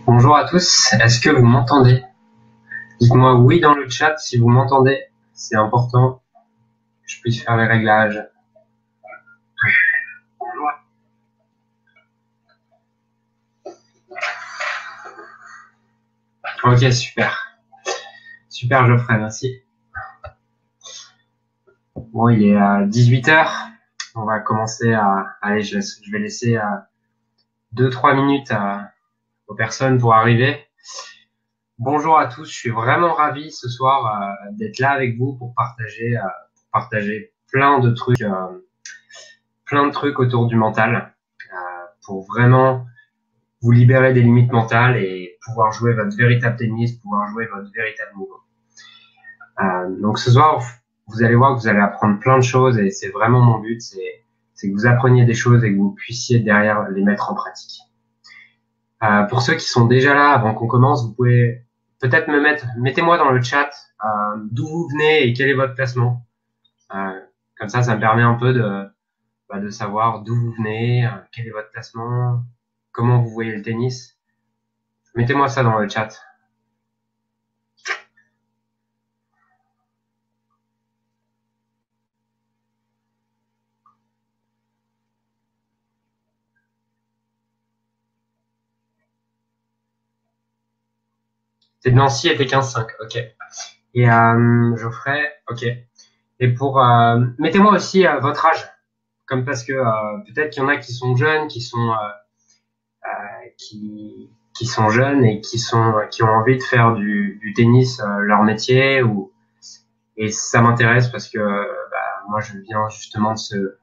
Bonjour à tous, est-ce que vous m'entendez? Dites-moi oui dans le chat si vous m'entendez, c'est important que je puisse faire les réglages. Ok, super. Super Geoffrey, merci. Bon, il est à 18 h. On va commencer à... Allez, je vais laisser 2-3 minutes aux personnes pour arriver. Bonjour à tous, je suis vraiment ravi ce soir d'être là avec vous pour partager plein de trucs autour du mental, pour vraiment vous libérer des limites mentales et pouvoir jouer votre véritable tennis, pouvoir jouer votre véritable niveau. Donc ce soir, vous allez voir que vous allez apprendre plein de choses et c'est vraiment mon but, c'est que vous appreniez des choses et que vous puissiez derrière les mettre en pratique. Pour ceux qui sont déjà là, avant qu'on commence, vous pouvez peut-être mettez-moi dans le chat d'où vous venez et quel est votre classement. Comme ça me permet un peu de savoir d'où vous venez, quel est votre classement, comment vous voyez le tennis. Mettez-moi ça dans le chat. C'est de Nancy et t'es 15-5, ok. Et Geoffrey, ok. Et pour mettez-moi aussi votre âge, comme parce que peut-être qu'il y en a qui sont jeunes, qui sont jeunes et qui ont envie de faire du tennis leur métier et ça m'intéresse parce que moi je viens justement de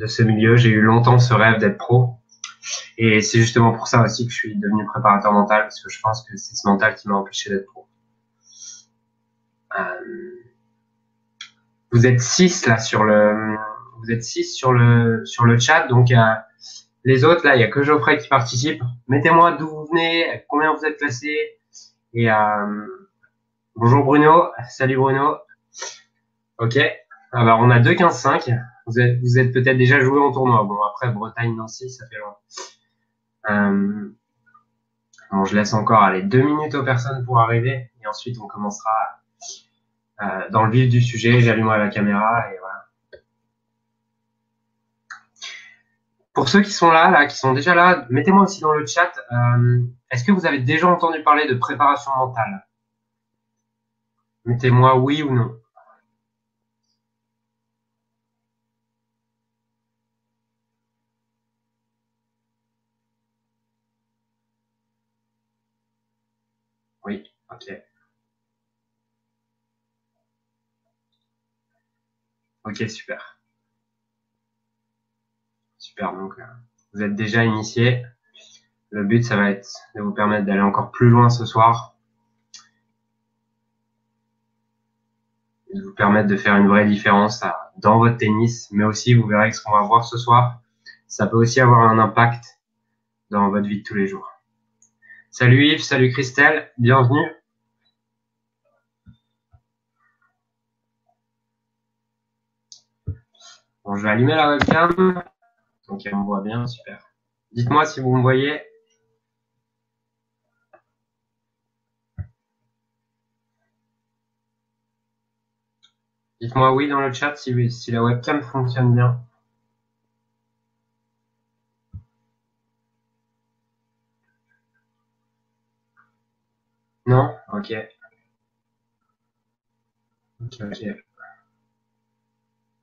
ce milieu. J'ai eu longtemps ce rêve d'être pro et c'est justement pour ça aussi que je suis devenu préparateur mental parce que je pense que c'est ce mental qui m'a empêché d'être pro. Vous êtes 6 là sur le chat, donc les autres là, il y a que Geoffrey qui participe. Mettez-moi d'où vous venez, combien vous êtes classé et bonjour Bruno, salut Bruno. Ok, alors on a 2-15-5. Vous êtes peut-être déjà joué en tournoi. Bon après Bretagne-Nancy, ça fait loin. Bon, je laisse encore 2 minutes aux personnes pour arriver et ensuite on commencera dans le vif du sujet. J'allumerai la caméra et voilà. Pour ceux qui sont là, qui sont déjà là, mettez-moi aussi dans le chat, est-ce que vous avez déjà entendu parler de préparation mentale? Mettez-moi oui ou non. Oui, ok. Ok, super. Super, donc vous êtes déjà initié. Le but, ça va être de vous permettre d'aller encore plus loin ce soir. Et de vous permettre de faire une vraie différence dans votre tennis, mais aussi, vous verrez que ce qu'on va voir ce soir, ça peut aussi avoir un impact dans votre vie de tous les jours. Salut Yves, salut Christelle, bienvenue. Bon, je vais allumer la webcam. Ok, on me voit bien, super. Dites-moi si vous me voyez. Dites-moi oui dans le chat si la webcam fonctionne bien. Non? Ok. Ok.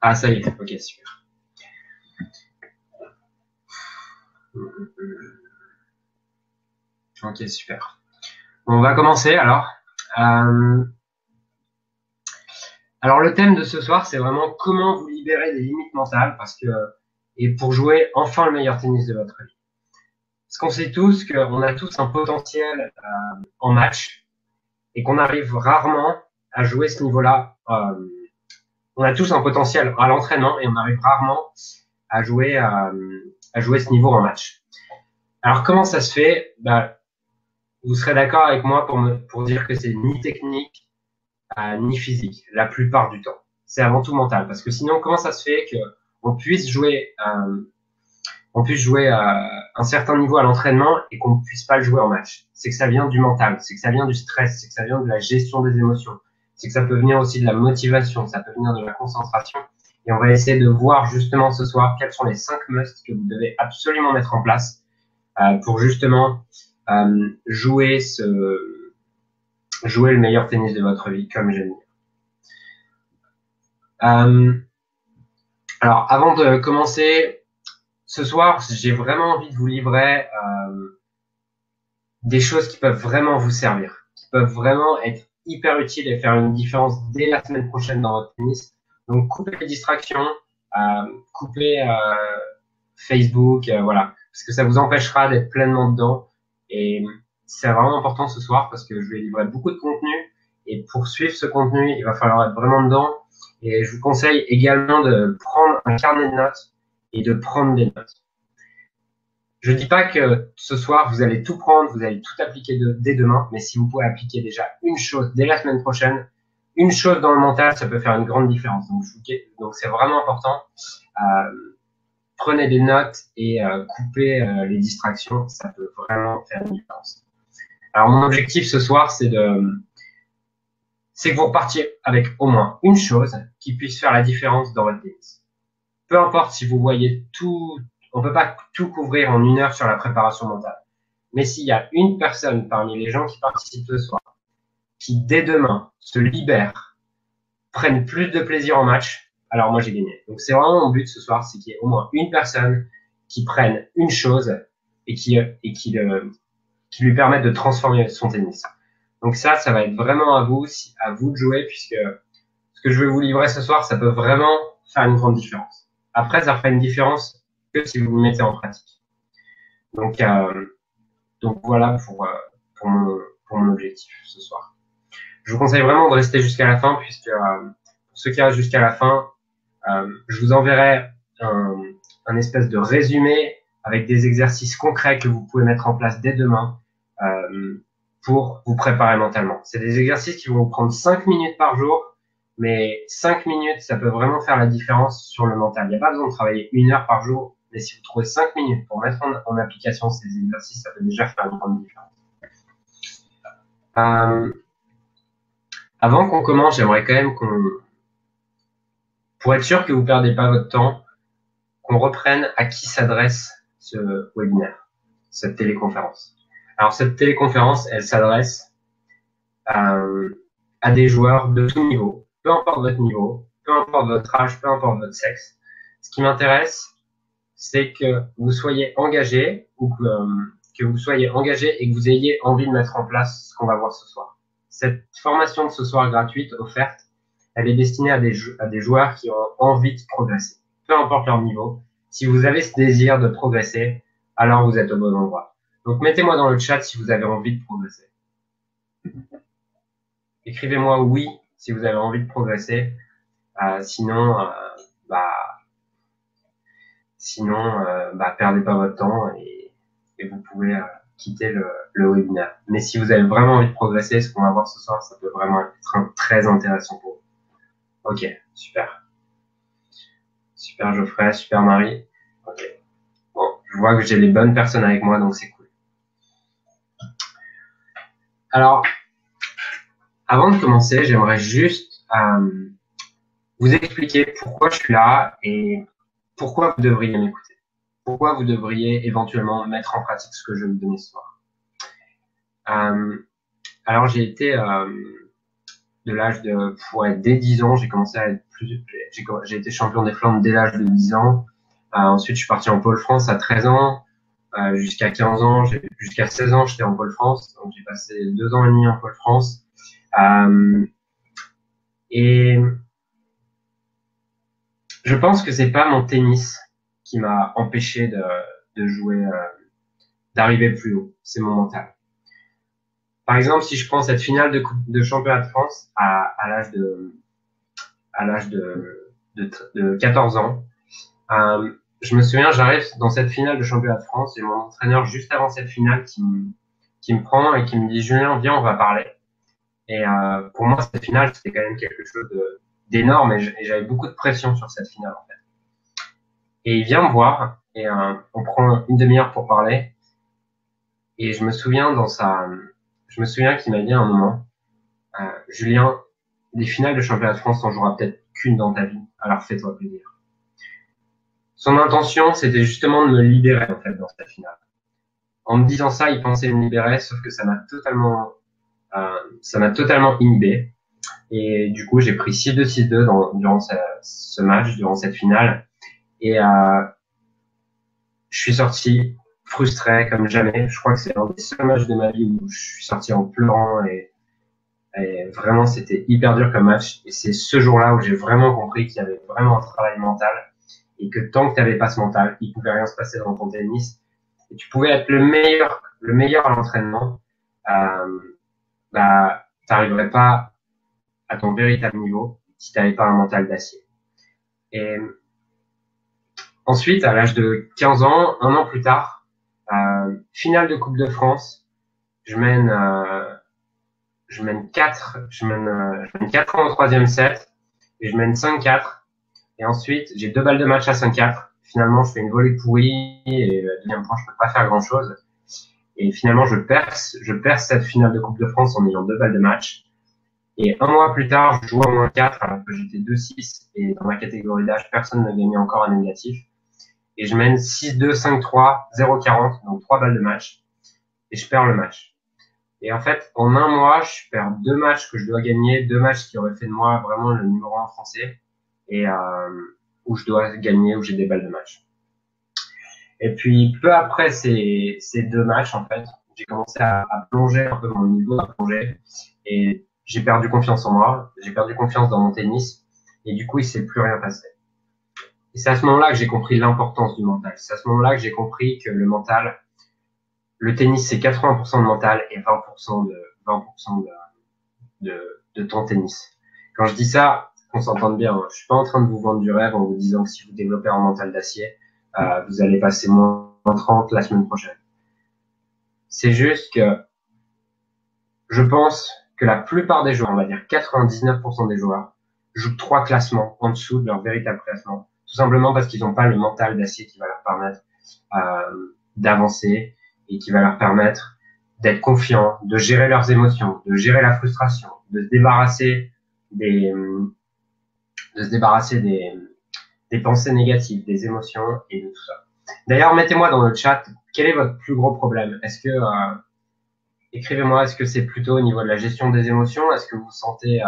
Ah, ça y est. Ok, super. Ok, super. Bon, on va commencer alors. Alors le thème de ce soir, c'est vraiment comment vous libérer des limites mentales et pour jouer enfin le meilleur tennis de votre vie. Parce qu'on sait tous qu'on a tous un potentiel en match et qu'on arrive rarement à jouer ce niveau-là. On a tous un potentiel à l'entraînement et on arrive rarement à jouer ce niveau en match. Alors comment ça se fait? Vous serez d'accord avec moi pour dire que c'est ni technique ni physique la plupart du temps. c'est avant tout mental. Parce que sinon, comment ça se fait qu'on puisse jouer un certain niveau à l'entraînement et qu'on ne puisse pas le jouer en match? C'est que ça vient du mental, c'est que ça vient du stress, c'est que ça vient de la gestion des émotions, c'est que ça peut venir aussi de la motivation, ça peut venir de la concentration. Et on va essayer de voir justement ce soir quels sont les 5 musts que vous devez absolument mettre en place pour justement jouer le meilleur tennis de votre vie, comme j'aime dire. Alors, avant de commencer, ce soir, j'ai vraiment envie de vous livrer des choses qui peuvent vraiment vous servir, qui peuvent vraiment être hyper utiles et faire une différence dès la semaine prochaine dans votre tennis. Donc, coupez les distractions, coupez Facebook, voilà, parce que ça vous empêchera d'être pleinement dedans. Et c'est vraiment important ce soir parce que je vais livrer beaucoup de contenu. Et pour suivre ce contenu, il va falloir être vraiment dedans. Et je vous conseille également de prendre un carnet de notes et de prendre des notes. Je dis pas que ce soir, vous allez tout prendre, vous allez tout appliquer dès demain, mais si vous pouvez appliquer déjà une chose dès la semaine prochaine, une chose dans le mental, ça peut faire une grande différence. Donc c'est vraiment important. Prenez des notes et coupez les distractions, ça peut vraiment faire une différence. Alors mon objectif ce soir, c'est que vous repartiez avec au moins une chose qui puisse faire la différence dans votre tennis. Peu importe si vous voyez tout, on peut pas tout couvrir en 1 heure sur la préparation mentale. Mais s'il y a une personne parmi les gens qui participent ce soir, qui dès demain se libère, prennent plus de plaisir en match, alors moi j'ai gagné. Donc c'est vraiment mon but ce soir, c'est qu'il y ait au moins une personne qui prenne une chose et qui lui permette de transformer son tennis. Donc ça va être vraiment à vous de jouer, puisque ce que je vais vous livrer ce soir, ça peut vraiment faire une grande différence. Après, ça fera une différence que si vous le mettez en pratique. Donc voilà pour mon objectif ce soir. Je vous conseille vraiment de rester jusqu'à la fin, puisque pour ceux qui restent jusqu'à la fin, je vous enverrai un espèce de résumé avec des exercices concrets que vous pouvez mettre en place dès demain pour vous préparer mentalement. C'est des exercices qui vont vous prendre 5 minutes par jour, mais 5 minutes, ça peut vraiment faire la différence sur le mental. Il n'y a pas besoin de travailler 1 heure par jour, mais si vous trouvez 5 minutes pour mettre en application ces exercices, ça peut déjà faire une grande différence. Avant qu'on commence, j'aimerais quand même pour être sûr que vous ne perdez pas votre temps, qu'on reprenne à qui s'adresse ce webinaire, cette téléconférence. Alors cette téléconférence, elle s'adresse à des joueurs de tout niveau, peu importe votre niveau, peu importe votre âge, peu importe votre sexe. Ce qui m'intéresse, c'est que vous soyez engagé ou que vous soyez engagé et que vous ayez envie de mettre en place ce qu'on va voir ce soir. Cette formation de ce soir gratuite, offerte, elle est destinée à des joueurs qui ont envie de progresser, peu importe leur niveau. Si vous avez ce désir de progresser, alors vous êtes au bon endroit. Donc mettez-moi dans le chat si vous avez envie de progresser. Écrivez-moi oui si vous avez envie de progresser. Sinon, perdez pas votre temps et vous pouvez quitter le webinaire. Mais si vous avez vraiment envie de progresser, ce qu'on va voir ce soir, ça peut vraiment être très intéressant pour vous. Ok, super. Super Geoffrey, super Marie. Ok. Bon, je vois que j'ai les bonnes personnes avec moi, donc c'est cool. Alors, avant de commencer, j'aimerais juste vous expliquer pourquoi je suis là et pourquoi vous devriez m'écouter. Pourquoi vous devriez éventuellement mettre en pratique ce que je vais vous donner ce soir. Alors, j'ai été de l'âge de... dès 10 ans, j'ai commencé à être j'ai été champion des Flandres dès l'âge de 10 ans. Ensuite, je suis parti en Pôle France à 13 ans. Jusqu'à 15 ans, jusqu'à 16 ans, j'étais en Pôle France. Donc, j'ai passé 2 ans et demi en Pôle France. Et je pense que c'est pas mon tennis qui m'a empêché de jouer, d'arriver plus haut. C'est mon mental. Par exemple, si je prends cette finale de championnat de France à l'âge de 14 ans, je me souviens, j'arrive dans cette finale de championnat de France et mon entraîneur juste avant cette finale qui me prend et qui me dit Julien, viens, on va parler. Et pour moi, cette finale, c'était quand même quelque chose d'énorme et j'avais beaucoup de pression sur cette finale en fait. Et il vient me voir et on prend une demi-heure pour parler. Et je me souviens qu'il m'a dit à un moment, Julien, des finales de championnat de France, t'en joueras peut-être qu'une dans ta vie. Alors fais-toi plaisir. Son intention, c'était justement de me libérer en fait dans cette finale. En me disant ça, il pensait me libérer, sauf que ça m'a totalement inhibé. Et du coup, j'ai pris 6-2, 6-2 durant ce match, durant cette finale. Et je suis sorti frustré comme jamais. Je crois que c'est un des seuls matchs de ma vie où je suis sorti en pleurant et vraiment c'était hyper dur comme match. Et c'est ce jour-là où j'ai vraiment compris qu'il y avait vraiment un travail mental et que tant que tu n'avais pas ce mental, il pouvait rien se passer dans ton tennis. Et tu pouvais être le meilleur à l'entraînement, t'arriverais pas à ton véritable niveau si tu n'avais pas un mental d'acier. Et ensuite, à l'âge de 15 ans, un an plus tard, finale de Coupe de France, je mène 4 ans au troisième set et je mène 5-4. Et ensuite, j'ai 2 balles de match à 5-4. Finalement, je fais une volée pourrie et la deuxième fois, je peux pas faire grand chose. Et finalement, je perce cette finale de Coupe de France en ayant 2 balles de match. Et un mois plus tard, je joue à -4 alors que j'étais 2-6 et dans ma catégorie d'âge, personne ne gagnait encore un négatif. Et je mène 6-2, 5-3, 0-40, donc 3 balles de match. Et je perds le match. Et en fait, en un mois, je perds 2 matchs que je dois gagner, 2 matchs qui auraient fait de moi vraiment le numéro 1 français. Et où je dois gagner, où j'ai des balles de match. Et puis, peu après ces 2 matchs, en fait, j'ai commencé à plonger un peu mon niveau, à plonger. Et j'ai perdu confiance en moi, j'ai perdu confiance dans mon tennis. Et du coup, il s'est plus rien passé. Et c'est à ce moment-là que j'ai compris l'importance du mental. C'est à ce moment-là que j'ai compris que le mental, le tennis, c'est 80% de mental et 20% de ton tennis. Quand je dis ça, qu'on s'entende bien, je suis pas en train de vous vendre du rêve en vous disant que si vous développez un mental d'acier, vous allez passer moins 30 la semaine prochaine. C'est juste que je pense que la plupart des joueurs, on va dire 99% des joueurs, jouent 3 classements en dessous de leur véritable classement. Tout simplement parce qu'ils n'ont pas le mental d'acier qui va leur permettre d'avancer et qui va leur permettre d'être confiants, de gérer leurs émotions, de gérer la frustration, de se débarrasser des pensées négatives, des émotions et de tout ça. D'ailleurs, mettez-moi dans le chat, quel est votre plus gros problème? Écrivez-moi, est-ce que c'est plutôt au niveau de la gestion des émotions? Est-ce que vous sentez,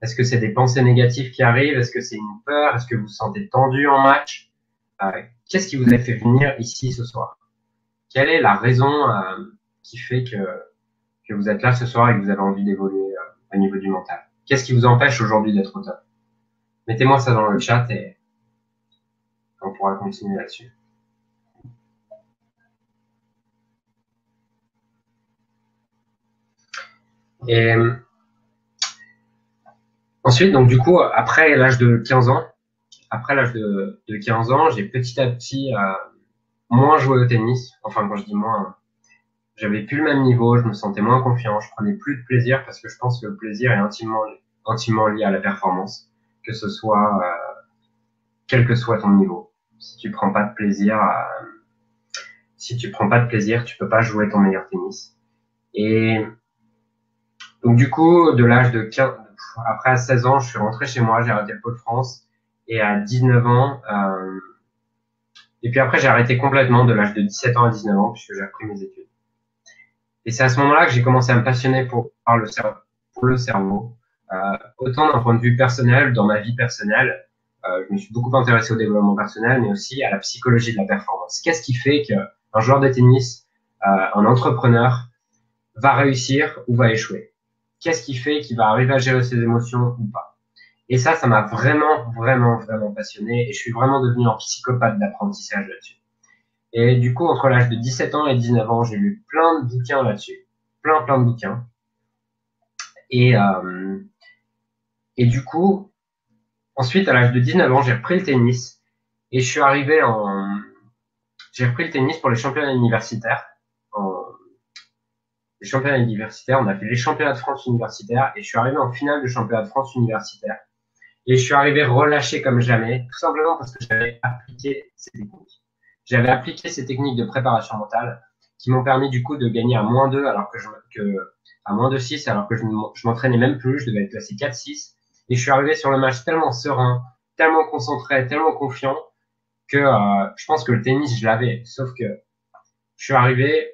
est-ce que c'est des pensées négatives qui arrivent? Est-ce que c'est une peur? Est-ce que vous vous sentez tendu en match? Qu'est-ce qui vous a fait venir ici ce soir? Quelle est la raison qui fait que vous êtes là ce soir et que vous avez envie d'évoluer au niveau du mental? Qu'est-ce qui vous empêche aujourd'hui d'être au top? Mettez-moi ça dans le chat et on pourra continuer là-dessus. Et ensuite, donc du coup, après l'âge de 15 ans, j'ai petit à petit moins joué au tennis. Enfin, quand je dis moins, j'avais plus le même niveau, je me sentais moins confiant, je prenais plus de plaisir parce que je pense que le plaisir est intimement lié à la performance, que ce soit quel que soit ton niveau. Si tu prends pas de plaisir, tu peux pas jouer ton meilleur tennis. Et donc du coup, de l'âge de 15, après à 16 ans, je suis rentré chez moi, j'ai arrêté le Pôle France et à 19 ans, et puis après j'ai arrêté complètement de l'âge de 17 ans à 19 ans puisque j'ai repris mes études. Et c'est à ce moment-là que j'ai commencé à me passionner pour le cerveau, autant d'un point de vue personnel, dans ma vie personnelle, je me suis beaucoup intéressé au développement personnel, mais aussi à la psychologie de la performance. Qu'est-ce qui fait qu'un joueur de tennis, un entrepreneur, va réussir ou va échouer? Qu'est-ce qui fait qu'il va arriver à gérer ses émotions ou pas? Et ça m'a vraiment, vraiment, vraiment passionné et je suis vraiment devenu un psychopathe d'apprentissage là-dessus. Et du coup, entre l'âge de 17 ans et 19 ans, j'ai lu plein de bouquins là-dessus. Plein de bouquins. Et du coup, ensuite, à l'âge de 19 ans, j'ai repris le tennis et j'ai repris le tennis pour les championnats universitaires. Les championnats universitaires, on a fait les championnats de France universitaires et je suis arrivé en finale du championnat de France universitaire. Et je suis arrivé relâché comme jamais, tout simplement parce que j'avais appliqué ces techniques. J'avais appliqué ces techniques de préparation mentale qui m'ont permis du coup de gagner à -2 alors à -6 alors que je m'entraînais même plus, je devais être classé 4-6. Et je suis arrivé sur le match tellement serein, tellement concentré, tellement confiant que je pense que le tennis, je l'avais. Sauf que je suis arrivé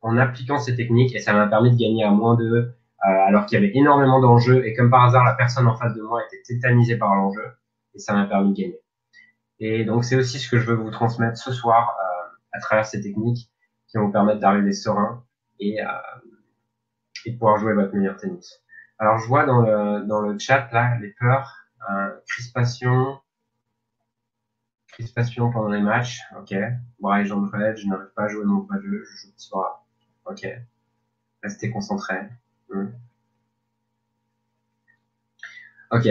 en appliquant ces techniques et ça m'a permis de gagner à -2 alors qu'il y avait énormément d'enjeux et comme par hasard, la personne en face de moi était tétanisée par l'enjeu et ça m'a permis de gagner. Et donc, c'est aussi ce que je veux vous transmettre ce soir à travers ces techniques qui vont vous permettre d'arriver serein et de pouvoir jouer votre meilleur tennis. Alors, je vois dans le chat, là, les peurs, crispation pendant les matchs, ok. Bras et jambes raides, je n'arrive pas à jouer mon vrai jeu, je joue petit bras, ok. Restez concentré. Ok.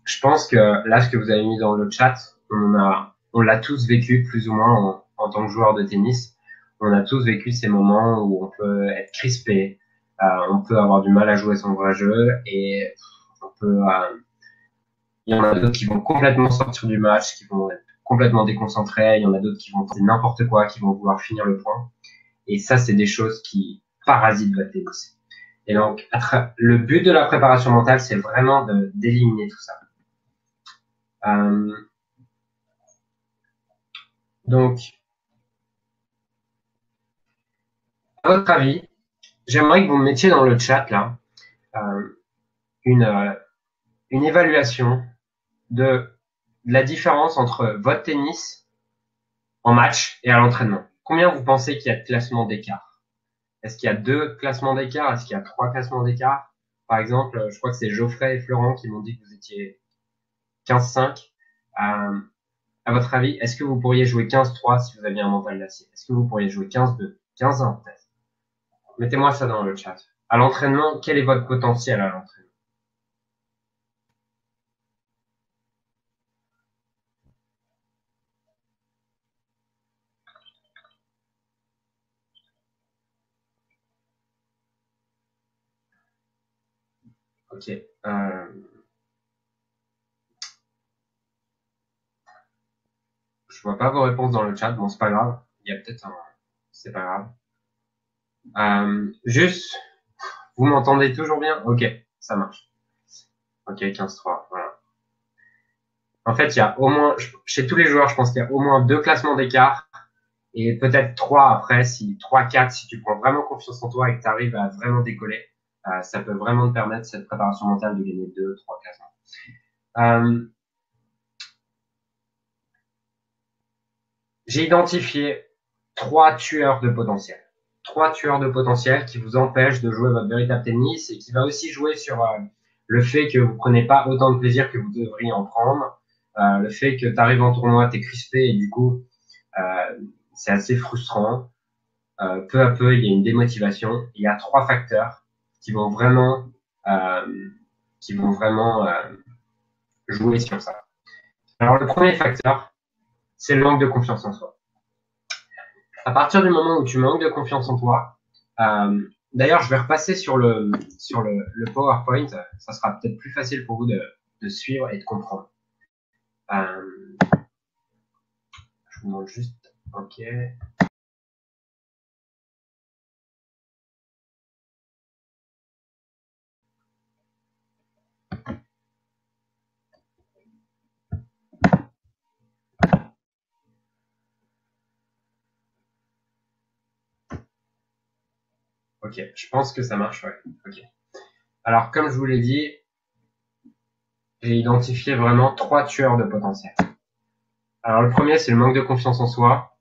Je pense que là, ce que vous avez mis dans le chat, on l'a tous vécu plus ou moins en tant que joueur de tennis. On a tous vécu ces moments où on peut être crispé, on peut avoir du mal à jouer son vrai jeu et on peut, il y en a d'autres qui vont complètement sortir du match, qui vont être complètement déconcentrés. Il y en a d'autres qui vont tenter n'importe quoi, qui vont vouloir finir le point. Et ça, c'est des choses qui parasitent votre tennis. Et donc, le but de la préparation mentale, c'est vraiment d'éliminer tout ça. Donc, à votre avis, j'aimerais que vous me mettiez dans le chat là une évaluation de la différence entre votre tennis en match et à l'entraînement. Combien vous pensez qu'il y a de classements d'écart? Est-ce qu'il y a 2 classements d'écart? Est-ce qu'il y a 3 classements d'écart? Par exemple, je crois que c'est Geoffrey et Florent qui m'ont dit que vous étiez 15-5. À votre avis, est-ce que vous pourriez jouer 15-3 si vous aviez un mental d'acier? Est-ce que vous pourriez jouer 15-2, 15-1 peut-être? Mettez-moi ça dans le chat. À l'entraînement, quel est votre potentiel à l'entraînement? Ok. Je vois pas vos réponses dans le chat. Bon, c'est pas grave. Il y a peut-être un... C'est pas grave. Juste, vous m'entendez toujours bien? Ok, ça marche. Ok, 15-3, voilà. En fait, il y a au moins, chez tous les joueurs, je pense qu'il y a au moins 2 classements d'écart et peut-être 3 après, 3-4, si tu prends vraiment confiance en toi et que tu arrives à vraiment décoller, ça peut vraiment te permettre, cette préparation mentale, de gagner 2-3 classements. J'ai identifié 3 tueurs de potentiel. 3 tueurs de potentiel qui vous empêchent de jouer votre véritable tennis et qui va aussi jouer sur le fait que vous prenez pas autant de plaisir que vous devriez en prendre, le fait que tu arrives en tournoi, t'es crispé et du coup c'est assez frustrant. Peu à peu, il y a une démotivation. Il y a 3 facteurs qui vont vraiment jouer sur ça. Alors le premier facteur, c'est le manque de confiance en soi. À partir du moment où tu manques de confiance en toi, d'ailleurs, je vais repasser sur le PowerPoint. Ça sera peut-être plus facile pour vous de suivre et de comprendre. Je vous demande juste, ok. Ok, je pense que ça marche, ouais. Ok. Alors, comme je vous l'ai dit, j'ai identifié vraiment 3 tueurs de potentiel. Alors, le premier, c'est le manque de confiance en soi.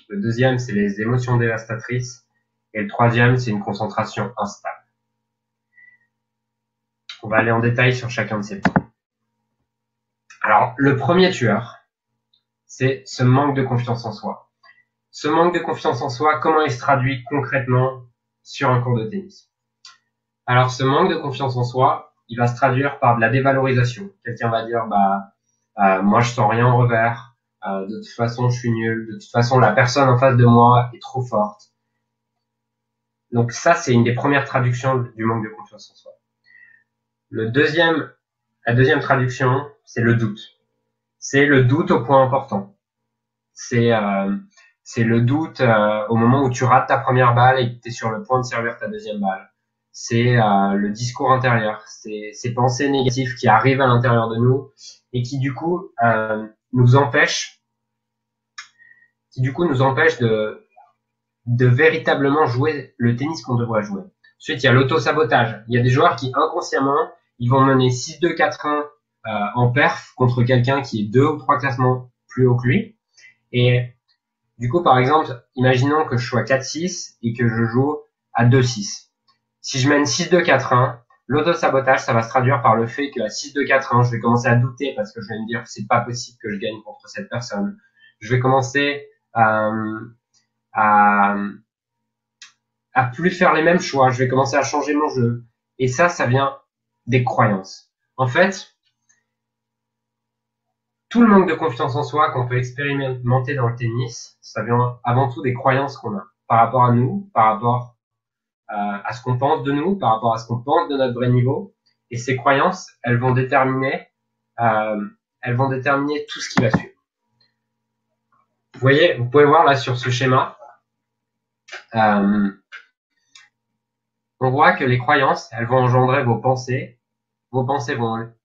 Le deuxième, c'est les émotions dévastatrices. Et le troisième, c'est une concentration instable. On va aller en détail sur chacun de ces points. Alors, le premier tueur, c'est ce manque de confiance en soi. Ce manque de confiance en soi, comment il se traduit concrètement sur un cours de tennis? Alors, ce manque de confiance en soi, il va se traduire par de la dévalorisation. Quelqu'un va dire, moi, je sens rien en revers. De toute façon, je suis nul. De toute façon, la personne en face de moi est trop forte. Donc ça, c'est une des premières traductions du manque de confiance en soi. La deuxième traduction, c'est le doute. C'est le doute au point important. C'est le doute au moment où tu rates ta première balle et que tu es sur le point de servir ta deuxième balle. C'est le discours intérieur. C'est ces pensées négatives qui arrivent à l'intérieur de nous et qui du coup nous empêchent de véritablement jouer le tennis qu'on devrait jouer. Ensuite, il y a l'auto-sabotage. Il y a des joueurs qui inconsciemment, ils vont mener 6-2, 4-1 en perf contre quelqu'un qui est 2 ou 3 classements plus haut que lui. Et du coup, par exemple, imaginons que je sois 4-6 et que je joue à 2-6. Si je mène 6-2, 4-1, l'auto-sabotage, ça va se traduire par le fait qu'à 6-2, 4-1, je vais commencer à douter parce que je vais me dire c'est pas possible que je gagne contre cette personne. Je vais commencer à plus faire les mêmes choix. Je vais commencer à changer mon jeu. Et ça vient des croyances. En fait, tout le manque de confiance en soi qu'on peut expérimenter dans le tennis, ça vient avant tout des croyances qu'on a par rapport à nous, par rapport à ce qu'on pense de nous, par rapport à ce qu'on pense de notre vrai niveau. Et ces croyances, elles vont déterminer tout ce qui va suivre. Vous voyez, vous pouvez voir là sur ce schéma, on voit que les croyances, elles vont engendrer vos pensées vont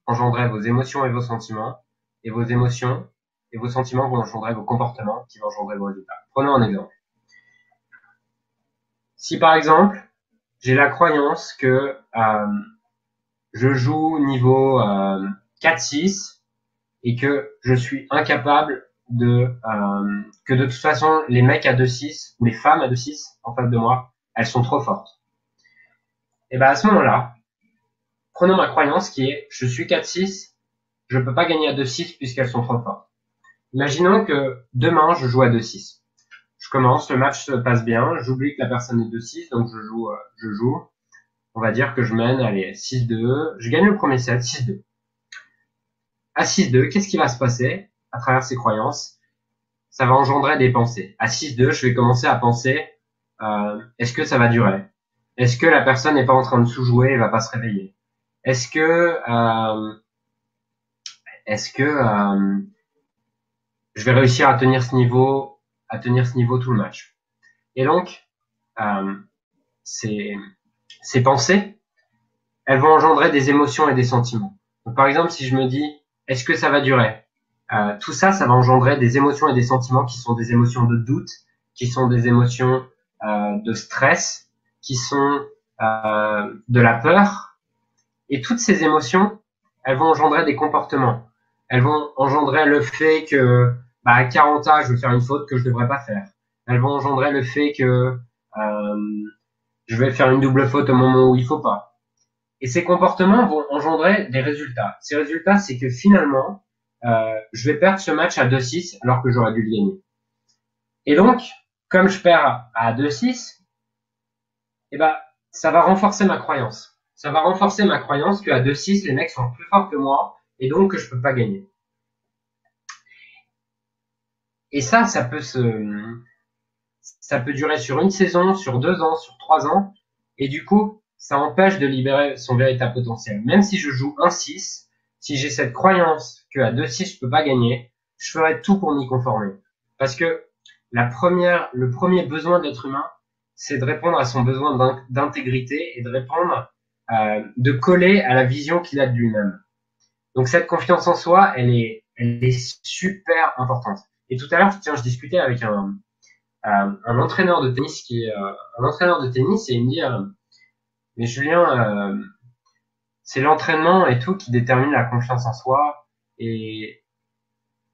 engendrer vos émotions et vos sentiments, et vos émotions et vos sentiments vont engendrer vos comportements qui vont engendrer vos résultats. Prenons un exemple. Si par exemple, j'ai la croyance que je joue niveau 4-6 et que je suis incapable que de toute façon les mecs à 2-6 ou les femmes à 2-6 en face de moi, elles sont trop fortes. Et ben à ce moment-là, prenons ma croyance qui est je suis 4-6, je peux pas gagner à 2-6 puisqu'elles sont trop fortes. Imaginons que demain je joue à 2-6. Je commence, le match se passe bien, j'oublie que la personne est 2-6, donc je joue. On va dire que je mène, allez, 6-2, je gagne le premier set, 6-2. À 6-2, qu'est-ce qui va se passer à travers ces croyances? Ça va engendrer des pensées. À 6-2, je vais commencer à penser, est-ce que ça va durer? Est-ce que la personne n'est pas en train de sous-jouer et va pas se réveiller? Est-ce que je vais réussir à tenir ce niveau tout le match? Et donc, ces pensées, elles vont engendrer des émotions et des sentiments. Donc, par exemple, si je me dis, est-ce que ça va durer? Tout ça va engendrer des émotions et des sentiments qui sont des émotions de doute, qui sont des émotions de stress, qui sont de la peur. Et toutes ces émotions, elles vont engendrer des comportements. Elles vont engendrer le fait que à 40 ans, je vais faire une faute que je devrais pas faire. Elles vont engendrer le fait que je vais faire une double faute au moment où il faut pas. Et ces comportements vont engendrer des résultats. Ces résultats, c'est que finalement, je vais perdre ce match à 2-6 alors que j'aurais dû le gagner. Et donc, comme je perds à 2-6, ça va renforcer ma croyance. Ça va renforcer ma croyance qu'à 2-6, les mecs sont plus forts que moi et donc que je peux pas gagner. Et ça peut durer sur une saison, sur 2 ans, sur 3 ans. Et du coup, ça empêche de libérer son véritable potentiel. Même si je joue 1-6, si j'ai cette croyance qu'à 2-6, je peux pas gagner, je ferai tout pour m'y conformer. Parce que le premier besoin de l'être humain, c'est de répondre à son besoin d'intégrité et de répondre, de coller à la vision qu'il a de lui-même. Donc cette confiance en soi, elle est super importante. Et tout à l'heure, je discutais avec un entraîneur de tennis et il me dit mais Julien, c'est l'entraînement et tout qui détermine la confiance en soi et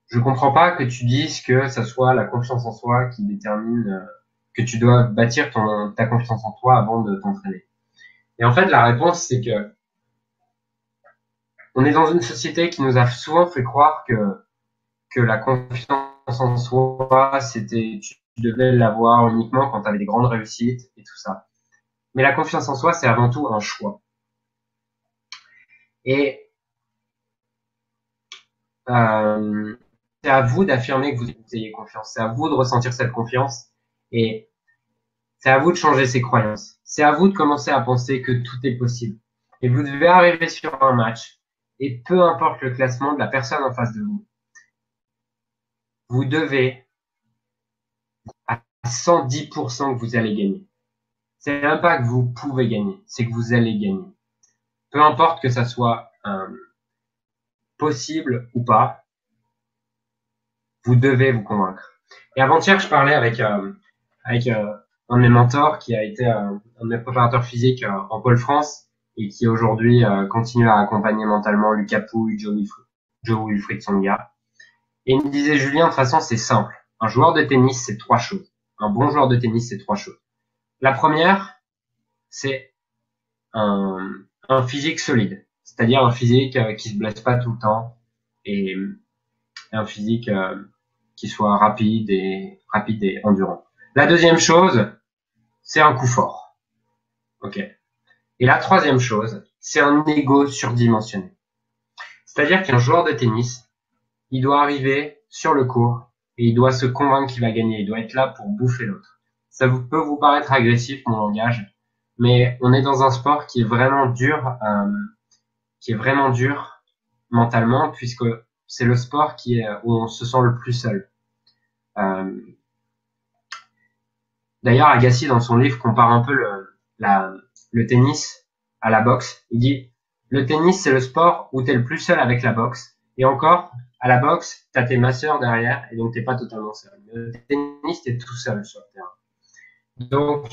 je comprends pas que tu dises que ça soit la confiance en soi qui détermine que tu dois bâtir ta confiance en toi avant de t'entraîner. Et en fait, la réponse, c'est que on est dans une société qui nous a souvent fait croire que la confiance en soi, tu devais l'avoir uniquement quand tu avais des grandes réussites et tout ça. Mais la confiance en soi, c'est avant tout un choix. Et c'est à vous d'affirmer que vous ayez confiance. C'est à vous de ressentir cette confiance. Et c'est à vous de changer ces croyances. C'est à vous de commencer à penser que tout est possible. Et vous devez arriver sur un match et peu importe le classement de la personne en face de vous, vous devez à 110% que vous allez gagner. C'est même pas que vous pouvez gagner, c'est que vous allez gagner. Peu importe que ça soit possible ou pas, vous devez vous convaincre. Et avant-hier, je parlais avec un de mes mentors qui a été un de mes préparateurs physiques en pôle France et qui aujourd'hui continue à accompagner mentalement Lucas Pouille, Joe Wilfried Tsonga. Et il me disait, Julien, de toute façon, c'est simple. Un joueur de tennis, c'est 3 choses. Un bon joueur de tennis, c'est 3 choses. La première, c'est un physique solide. C'est-à-dire un physique qui se blesse pas tout le temps et un physique qui soit rapide et endurant. La deuxième chose, c'est un coup fort. Ok. Et la troisième chose, c'est un ego surdimensionné. C'est-à-dire qu'un joueur de tennis, il doit arriver sur le court et il doit se convaincre qu'il va gagner. Il doit être là pour bouffer l'autre. Ça peut vous paraître agressif, mon langage, mais on est dans un sport qui est vraiment dur mentalement, puisque c'est le sport où on se sent le plus seul. D'ailleurs, Agassi, dans son livre, compare un peu le tennis à la boxe. Il dit, le tennis, c'est le sport où t'es le plus seul avec la boxe. Et encore, à la boxe, t'as tes masseurs derrière, et donc t'es pas totalement seul. Le tennis, t'es tout seul sur le terrain. Donc,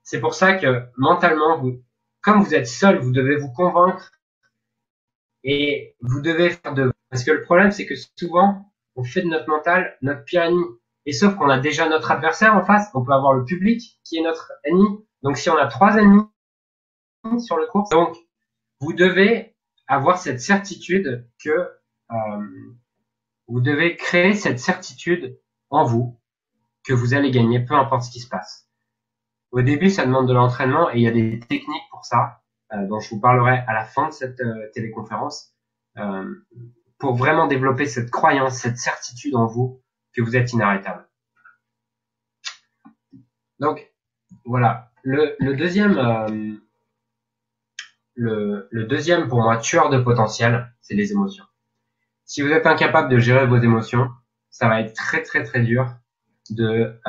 c'est pour ça que, mentalement, comme vous êtes seul, vous devez vous convaincre, et vous devez faire parce que le problème, c'est que souvent, on fait de notre mental notre pire ennemi. Et sauf qu'on a déjà notre adversaire en face, on peut avoir le public qui est notre ennemi. Donc si on a 3 ennemis sur le cours, donc vous devez avoir cette certitude que vous devez créer cette certitude en vous que vous allez gagner, peu importe ce qui se passe. Au début, ça demande de l'entraînement et il y a des techniques pour ça, dont je vous parlerai à la fin de cette téléconférence, pour vraiment développer cette croyance, cette certitude en vous que vous êtes inarrêtable. Donc, voilà. Le deuxième pour moi tueur de potentiel, c'est les émotions. Si vous êtes incapable de gérer vos émotions, ça va être très très très dur de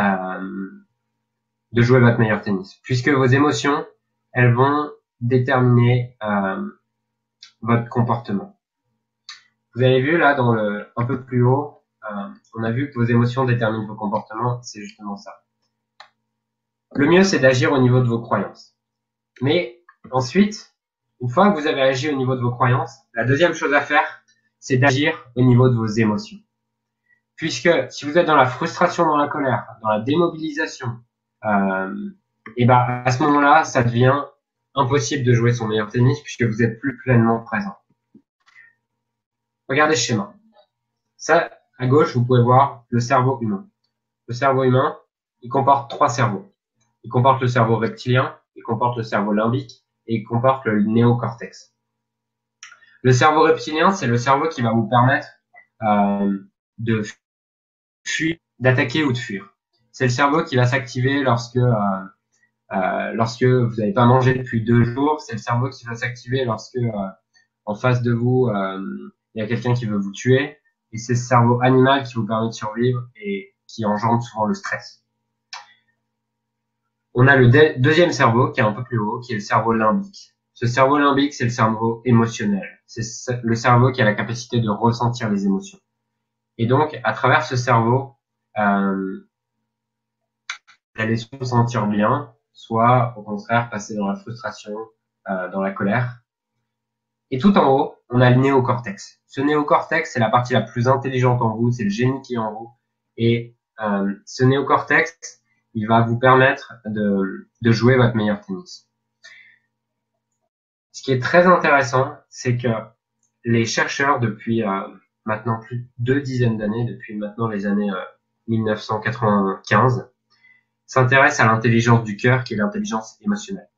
jouer votre meilleur tennis, puisque vos émotions, elles vont déterminer votre comportement. Vous avez vu là un peu plus haut, on a vu que vos émotions déterminent vos comportements, c'est justement ça. Le mieux, c'est d'agir au niveau de vos croyances. Mais ensuite, une fois que vous avez agi au niveau de vos croyances, la deuxième chose à faire, c'est d'agir au niveau de vos émotions. Puisque si vous êtes dans la frustration, dans la colère, dans la démobilisation, et ben à ce moment-là, ça devient impossible de jouer son meilleur tennis puisque vous êtes plus pleinement présent. Regardez ce schéma. Ça, à gauche, vous pouvez voir le cerveau humain. Le cerveau humain, il comporte 3 cerveaux. Il comporte le cerveau reptilien, il comporte le cerveau limbique et il comporte le néocortex. Le cerveau reptilien, c'est le cerveau qui va vous permettre de fuir, d'attaquer ou de fuir. C'est le cerveau qui va s'activer lorsque vous n'avez pas mangé depuis 2 jours. C'est le cerveau qui va s'activer lorsque en face de vous, il y a quelqu'un qui veut vous tuer. Et c'est ce cerveau animal qui vous permet de survivre et qui engendre souvent le stress. On a le deuxième cerveau qui est un peu plus haut, qui est le cerveau limbique. Ce cerveau limbique, c'est le cerveau émotionnel. C'est le cerveau qui a la capacité de ressentir les émotions. Et donc, à travers ce cerveau, vous allez soit vous sentir bien, soit au contraire passer dans la frustration, dans la colère. Et tout en haut, on a le néocortex. Ce néocortex, c'est la partie la plus intelligente en vous, c'est le génie qui est en vous. Et ce néocortex, il va vous permettre de jouer votre meilleur tennis. Ce qui est très intéressant, c'est que les chercheurs, depuis maintenant plus de 2 dizaines d'années, depuis maintenant les années 1995, s'intéressent à l'intelligence du cœur, qui est l'intelligence émotionnelle.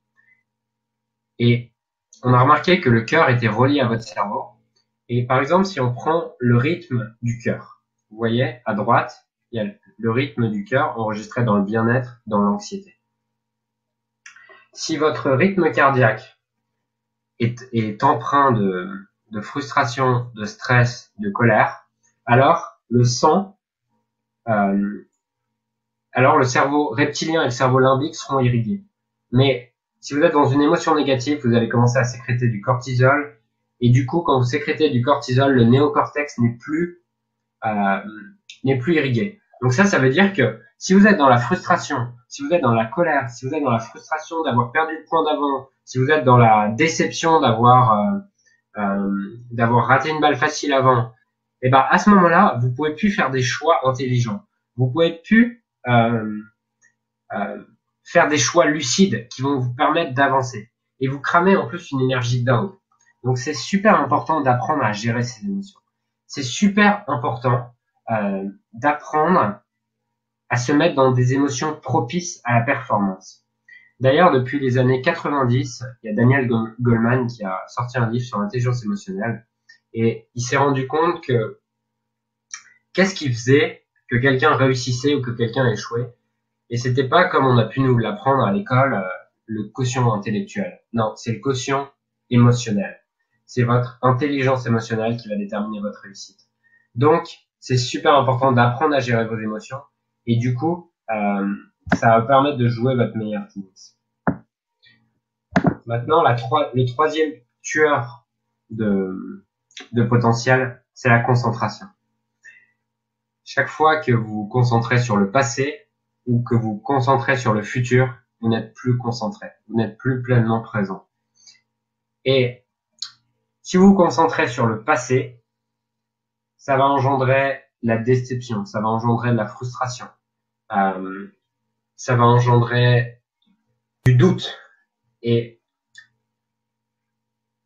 Et on a remarqué que le cœur était relié à votre cerveau. Et par exemple, si on prend le rythme du cœur, vous voyez, à droite, il y a le rythme du cœur enregistré dans le bien-être, dans l'anxiété. Si votre rythme cardiaque est empreint de frustration, de stress, de colère, alors le sang, alors le cerveau reptilien et le cerveau limbique seront irrigués. Mais si vous êtes dans une émotion négative, vous allez commencer à sécréter du cortisol, et du coup, quand vous sécrétez du cortisol, le néocortex n'est plus irrigué. Donc ça veut dire que si vous êtes dans la frustration, si vous êtes dans la colère, si vous êtes dans la frustration d'avoir perdu le point d'avant, si vous êtes dans la déception d'avoir raté une balle facile avant, et ben à ce moment-là, vous pouvez plus faire des choix intelligents. Vous pouvez plus faire des choix lucides qui vont vous permettre d'avancer. Et vous cramez en plus une énergie dingue. Donc c'est super important d'apprendre à gérer ses émotions. C'est super important d'apprendre à se mettre dans des émotions propices à la performance. D'ailleurs, depuis les années 90, il y a Daniel Goleman qui a sorti un livre sur l'intelligence émotionnelle et il s'est rendu compte que qu'est-ce qui faisait que quelqu'un réussissait ou que quelqu'un échouait. Et c'était pas comme on a pu nous l'apprendre à l'école, le quotient intellectuel. Non, c'est le quotient émotionnel. C'est votre intelligence émotionnelle qui va déterminer votre réussite. Donc, c'est super important d'apprendre à gérer vos émotions. Et du coup, ça va permettre de jouer votre meilleur tennis. Maintenant, le troisième tueur de potentiel, c'est la concentration. Chaque fois que vous vous concentrez sur le passé ou que vous vous concentrez sur le futur, vous n'êtes plus concentré, vous n'êtes plus pleinement présent. Et si vous vous concentrez sur le passé, ça va engendrer la déception, ça va engendrer de la frustration, ça va engendrer du doute. Et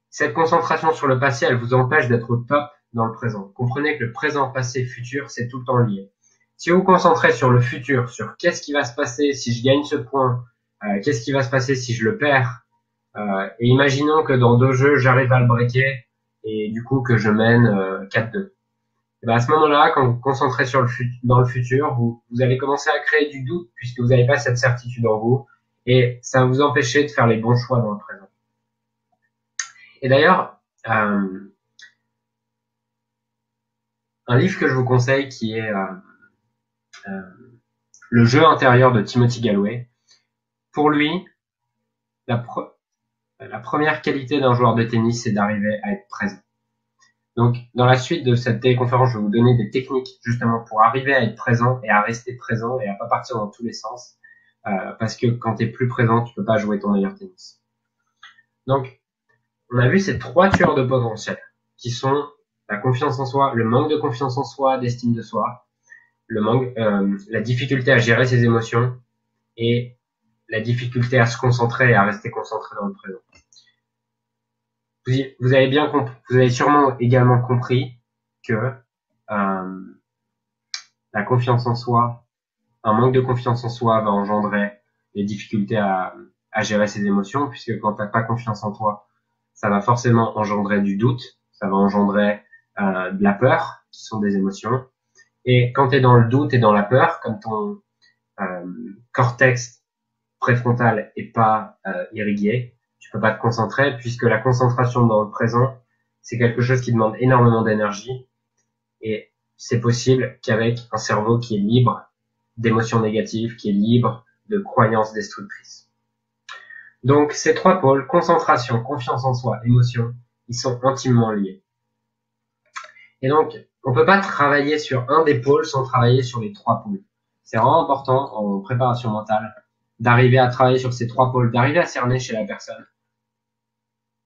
cette concentration sur le passé, elle vous empêche d'être au top dans le présent. Comprenez que le présent, passé, futur, c'est tout le temps lié. Si vous vous concentrez sur le futur, sur qu'est-ce qui va se passer si je gagne ce point, qu'est-ce qui va se passer si je le perds, et imaginons que dans 2 jeux, j'arrive à le breaker et du coup que je mène 4-2. Et ben à ce moment-là, quand vous vous concentrez dans le futur, vous allez commencer à créer du doute puisque vous n'avez pas cette certitude en vous et ça va vous empêcher de faire les bons choix dans le présent. Et d'ailleurs, un livre que je vous conseille qui est Le jeu intérieur de Timothy Gallwey. Pour lui, la première qualité d'un joueur de tennis, c'est d'arriver à être présent. Donc, dans la suite de cette téléconférence, je vais vous donner des techniques justement pour arriver à être présent et à rester présent et à pas partir dans tous les sens. Parce que quand tu es plus présent, tu peux pas jouer ton meilleur tennis. Donc, on a vu ces 3 tueurs de potentiel qui sont la confiance en soi, le manque de confiance en soi, d'estime de soi, la difficulté à gérer ses émotions et la difficulté à se concentrer et à rester concentré dans le présent. Vous avez sûrement également compris que la confiance en soi, un manque de confiance en soi va engendrer des difficultés à gérer ses émotions, puisque quand tu n'as pas confiance en toi, ça va forcément engendrer du doute, ça va engendrer de la peur, qui sont des émotions. Et quand tu es dans le doute et dans la peur, comme ton cortex préfrontal est pas irrigué, tu peux pas te concentrer puisque la concentration dans le présent, c'est quelque chose qui demande énormément d'énergie et c'est possible qu'avec un cerveau qui est libre d'émotions négatives, qui est libre de croyances destructrices. Donc ces 3 pôles, concentration, confiance en soi, émotion, ils sont intimement liés. Et donc, on peut pas travailler sur un des pôles sans travailler sur les 3 pôles. C'est vraiment important en préparation mentale d'arriver à travailler sur ces 3 pôles, d'arriver à cerner chez la personne.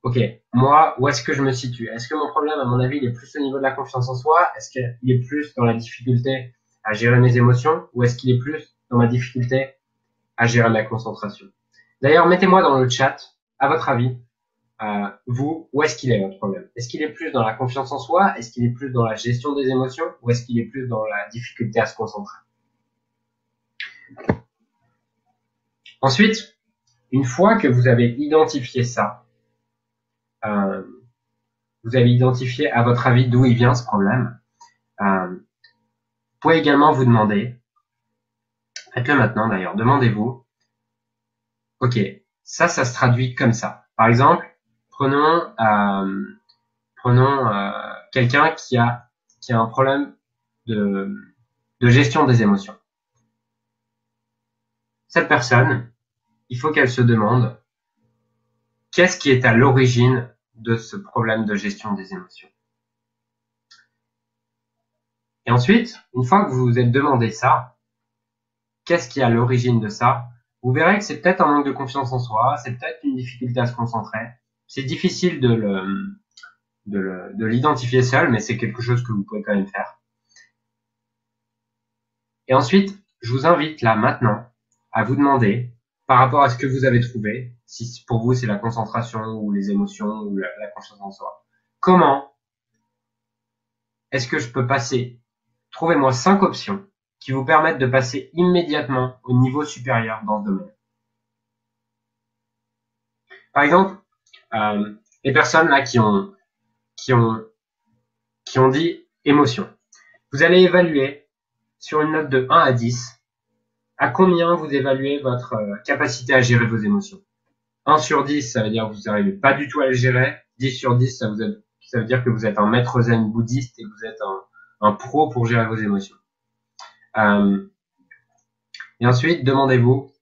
Ok, moi, où est-ce que je me situe? Est-ce que mon problème, à mon avis, il est plus au niveau de la confiance en soi? Est-ce qu'il est plus dans la difficulté à gérer mes émotions? Ou est-ce qu'il est plus dans ma difficulté à gérer ma concentration? D'ailleurs, mettez-moi dans le chat, à votre avis, vous, où est-ce qu'il est votre problème? Est-ce qu'il est plus dans la confiance en soi? Est-ce qu'il est plus dans la gestion des émotions? Ou est-ce qu'il est plus dans la difficulté à se concentrer? Ensuite, une fois que vous avez identifié ça, vous avez identifié à votre avis d'où il vient ce problème, vous pouvez également vous demander, faites-le maintenant d'ailleurs, demandez-vous, ok, ça se traduit comme ça. Par exemple, prenons Prenons quelqu'un qui a un problème de gestion des émotions. Cette personne, il faut qu'elle se demande qu'est-ce qui est à l'origine de ce problème de gestion des émotions. Et ensuite, une fois que vous vous êtes demandé ça, qu'est-ce qui est à l'origine de ça, vous verrez que c'est peut-être un manque de confiance en soi, c'est peut-être une difficulté à se concentrer. C'est difficile de l'identifier seul, mais c'est quelque chose que vous pouvez quand même faire. Et ensuite, je vous invite là maintenant à vous demander, par rapport à ce que vous avez trouvé, si pour vous c'est la concentration ou les émotions ou la confiance en soi, comment est-ce que je peux passer, trouvez-moi 5 options qui vous permettent de passer immédiatement au niveau supérieur dans ce domaine. Par exemple, les personnes là qui ont dit émotion. Vous allez évaluer sur une note de 1 à 10 à combien vous évaluez votre capacité à gérer vos émotions. 1 sur 10, ça veut dire que vous n'arrivez pas du tout à les gérer. 10 sur 10, ça veut dire que vous êtes un maître zen bouddhiste et que vous êtes un pro pour gérer vos émotions. Et ensuite, demandez-vous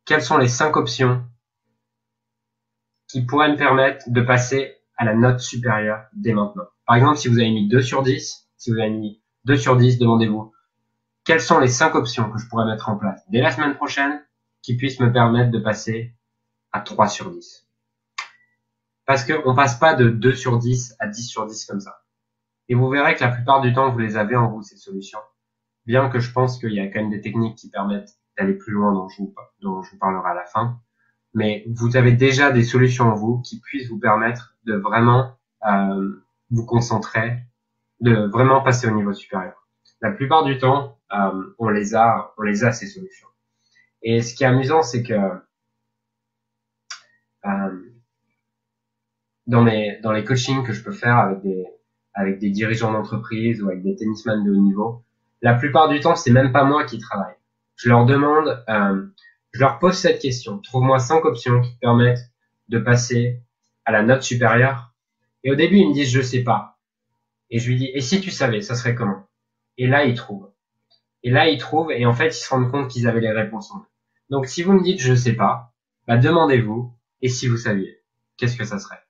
quelles sont les 5 options qui pourraient me permettre de passer à la note supérieure dès maintenant. Par exemple, si vous avez mis 2 sur 10, demandez-vous quelles sont les 5 options que je pourrais mettre en place dès la semaine prochaine qui puissent me permettre de passer à 3 sur 10. Parce qu'on passe pas de 2 sur 10 à 10 sur 10 comme ça. Et vous verrez que la plupart du temps, vous les avez en vous, ces solutions. Bien que je pense qu'il y a quand même des techniques qui permettent d'aller plus loin dont je vous parlerai à la fin. Mais vous avez déjà des solutions en vous qui puissent vous permettre de vraiment vous concentrer, de vraiment passer au niveau supérieur. La plupart du temps, on les a ces solutions. Et ce qui est amusant, c'est que dans les coachings que je peux faire avec des dirigeants d'entreprise ou avec des tennisman de haut niveau, la plupart du temps, c'est même pas moi qui travaille. Je leur demande, je leur pose cette question. Trouve-moi 5 options qui te permettent de passer à la note supérieure. Et au début, ils me disent, je sais pas. Et je lui dis, et si tu savais, ça serait comment? Et là, ils trouvent. Et en fait, ils se rendent compte qu'ils avaient les réponses en eux. Donc, si vous me dites, je sais pas, bah, demandez-vous, et si vous saviez, qu'est-ce que ça serait?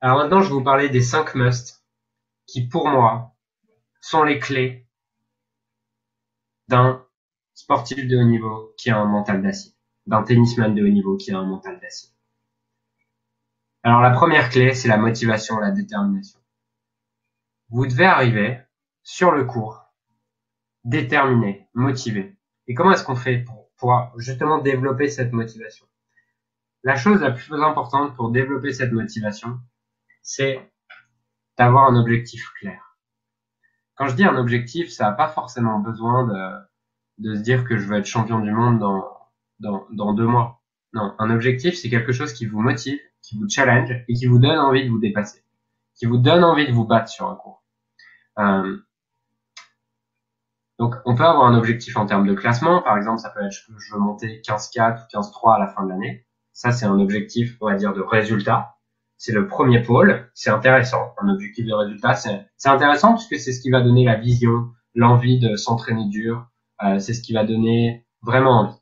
Alors maintenant, je vais vous parler des 5 musts qui, pour moi, sont les clés d'un sportif de haut niveau qui a un mental d'acier, d'un tennisman de haut niveau qui a un mental d'acier. Alors la première clé, c'est la motivation, la détermination. Vous devez arriver sur le court, déterminé, motivé. Et comment est-ce qu'on fait pour justement développer cette motivation? La chose la plus importante pour développer cette motivation, c'est d'avoir un objectif clair. Quand je dis un objectif, ça n'a pas forcément besoin de se dire que je veux être champion du monde dans 2 mois. Non, un objectif, c'est quelque chose qui vous motive, qui vous challenge et qui vous donne envie de vous dépasser, qui vous donne envie de vous battre sur un cours. Donc, on peut avoir un objectif en termes de classement. Par exemple, ça peut être je veux monter 15-4 ou 15-3 à la fin de l'année. Ça, c'est un objectif, on va dire, de résultat. C'est le premier pôle. C'est intéressant. Un objectif de résultat, c'est intéressant puisque c'est ce qui va donner la vision, l'envie de s'entraîner dur. C'est ce qui va donner vraiment envie.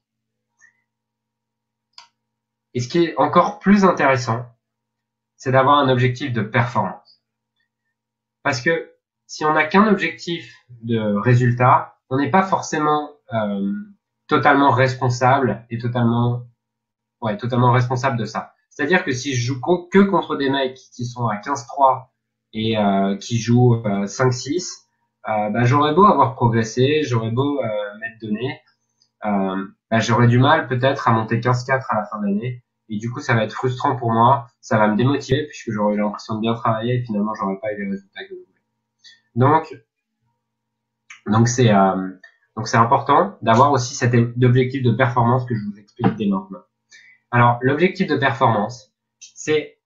Et ce qui est encore plus intéressant, c'est d'avoir un objectif de performance. Parce que si on n'a qu'un objectif de résultat, on n'est pas forcément totalement responsable et totalement responsable de ça. C'est-à-dire que si je joue que contre des mecs qui sont à 15-3 et qui jouent 5-6, bah, j'aurais beau avoir progressé, j'aurais beau m'être donné, bah, j'aurais du mal peut-être à monter 15-4 à la fin de l'année. Et du coup, ça va être frustrant pour moi, ça va me démotiver puisque j'aurais eu l'impression de bien travailler et finalement, j'aurais pas eu les résultats que je voulais. Donc c'est important d'avoir aussi cet objectif de performance que je vous explique dès maintenant. Alors, l'objectif de performance, c'est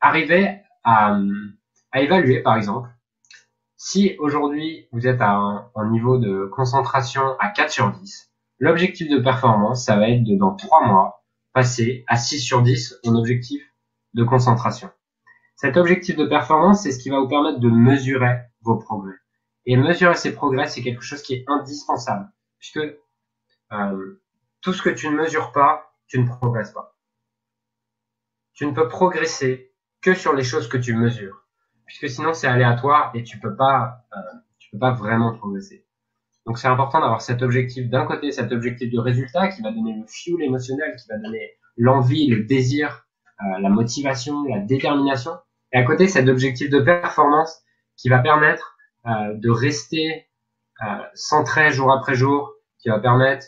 arriver à évaluer, par exemple, Si aujourd'hui vous êtes à un niveau de concentration à 4 sur 10, l'objectif de performance, ça va être de dans 3 mois passer à 6 sur 10 en objectif de concentration. Cet objectif de performance, c'est ce qui va vous permettre de mesurer vos progrès. Et mesurer ces progrès, c'est quelque chose qui est indispensable, puisque tout ce que tu ne mesures pas, tu ne progresses pas. Tu ne peux progresser que sur les choses que tu mesures, puisque sinon c'est aléatoire et tu peux pas vraiment progresser. Donc c'est important d'avoir cet objectif d'un côté, cet objectif de résultat qui va donner le fuel émotionnel, qui va donner l'envie, le désir, la motivation, la détermination, et à côté cet objectif de performance qui va permettre de rester centré jour après jour, qui va permettre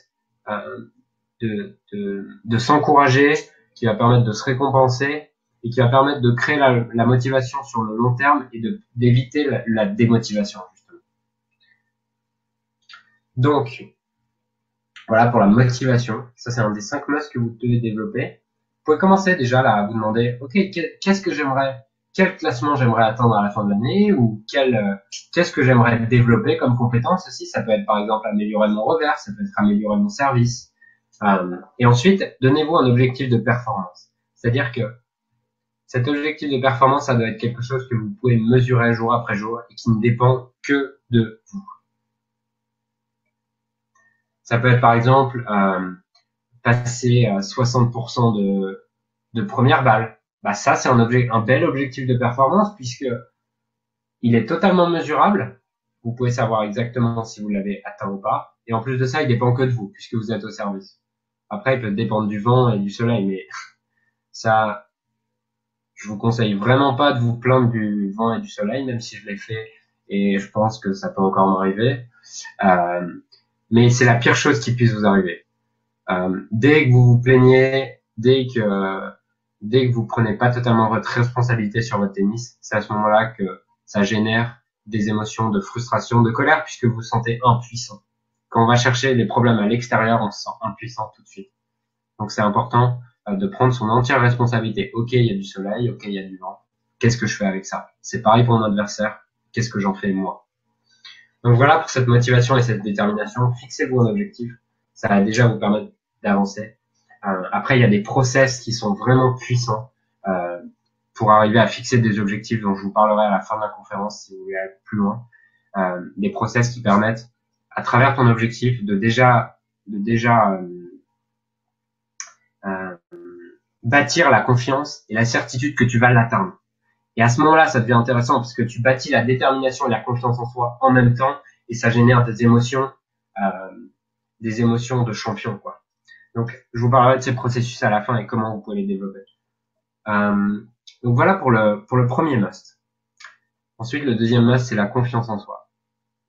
de s'encourager, qui va permettre de se récompenser et qui va permettre de créer la motivation sur le long terme et d'éviter la démotivation, justement. Donc, voilà pour la motivation. Ça, c'est un des 5 musts que vous devez développer. Vous pouvez commencer déjà là à vous demander, ok, qu'est-ce que j'aimerais, quel classement j'aimerais atteindre à la fin de l'année, ou qu'est-ce que j'aimerais développer comme compétence aussi. Ça peut être par exemple améliorer mon revers, ça peut être améliorer mon service. Et ensuite, donnez-vous un objectif de performance. C'est-à-dire que cet objectif de performance, ça doit être quelque chose que vous pouvez mesurer jour après jour et qui ne dépend que de vous. Ça peut être par exemple passer 60% de première balle. Bah ça, c'est un bel objectif de performance puisque il est totalement mesurable. Vous pouvez savoir exactement si vous l'avez atteint ou pas. Et en plus de ça, il dépend que de vous puisque vous êtes au service. Après, il peut dépendre du vent et du soleil, mais ça, je vous conseille vraiment pas de vous plaindre du vent et du soleil, même si je l'ai fait et je pense que ça peut encore m'arriver. Mais c'est la pire chose qui puisse vous arriver. Dès que vous vous plaignez, dès que vous prenez pas totalement votre responsabilité sur votre tennis, c'est à ce moment-là que ça génère des émotions de frustration, de colère, puisque vous vous sentez impuissant. Quand on va chercher les problèmes à l'extérieur, on se sent impuissant tout de suite. Donc c'est important de prendre son entière responsabilité. Ok, il y a du soleil, ok, il y a du vent. Qu'est-ce que je fais avec ça? C'est pareil pour mon adversaire. Qu'est-ce que j'en fais moi? Donc voilà pour cette motivation et cette détermination. Fixez-vous un objectif. Ça va déjà vous permettre d'avancer. Après, il y a des process qui sont vraiment puissants pour arriver à fixer des objectifs dont je vous parlerai à la fin de la conférence si vous voulez aller plus loin. Des process qui permettent, à travers ton objectif, de déjà bâtir la confiance et la certitude que tu vas l'atteindre. Et à ce moment-là, ça devient intéressant parce que tu bâtis la détermination et la confiance en soi en même temps et ça génère des émotions de champion, quoi. Donc, je vous parlerai de ces processus à la fin et comment vous pouvez les développer. Donc voilà pour le premier must. Ensuite, le deuxième must, c'est la confiance en soi.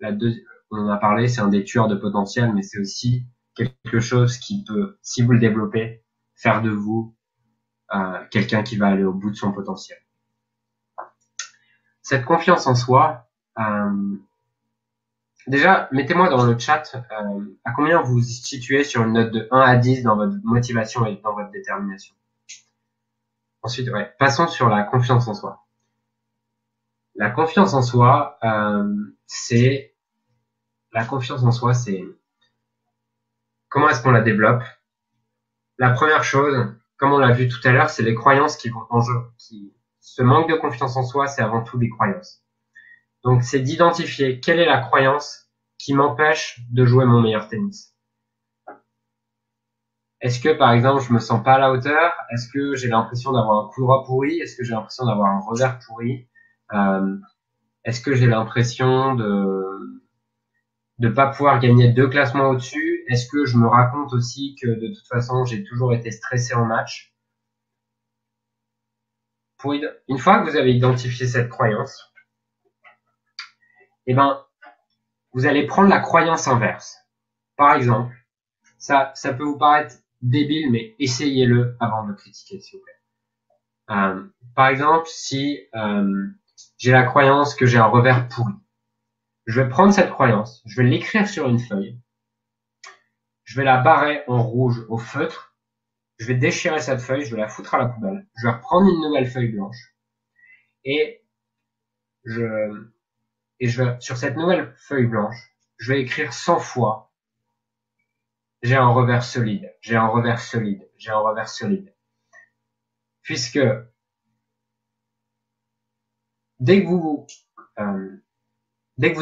On en a parlé, c'est un des tueurs de potentiel, mais c'est aussi quelque chose qui peut, si vous le développez, faire de vous quelqu'un qui va aller au bout de son potentiel. Cette confiance en soi, déjà, mettez-moi dans le chat à combien vous vous situez sur une note de 1 à 10 dans votre motivation et dans votre détermination. Ensuite, passons sur la confiance en soi. La confiance en soi, c'est comment est-ce qu'on la développe? La première chose, comme on l'a vu tout à l'heure, c'est les croyances qui vont en jeu. Ce manque de confiance en soi, c'est avant tout des croyances. Donc, c'est d'identifier quelle est la croyance qui m'empêche de jouer mon meilleur tennis. Est-ce que, par exemple, je me sens pas à la hauteur? Est-ce que j'ai l'impression d'avoir un coup droit pourri? Est-ce que j'ai l'impression d'avoir un revers pourri? Est-ce que j'ai l'impression de pas pouvoir gagner 2 classements au-dessus? Est-ce que je me raconte aussi que de toute façon, j'ai toujours été stressé en match? Une fois que vous avez identifié cette croyance, eh ben, vous allez prendre la croyance inverse. Par exemple, ça peut vous paraître débile, mais essayez-le avant de le critiquer, s'il vous plaît. Par exemple, si j'ai la croyance que j'ai un revers pourri, je vais prendre cette croyance, je vais l'écrire sur une feuille, je vais la barrer en rouge au feutre, je vais déchirer cette feuille, je vais la foutre à la poubelle, je vais reprendre une nouvelle feuille blanche et je et sur cette nouvelle feuille blanche, je vais écrire 100 fois j'ai un revers solide, j'ai un revers solide, j'ai un revers solide. Puisque dès que vous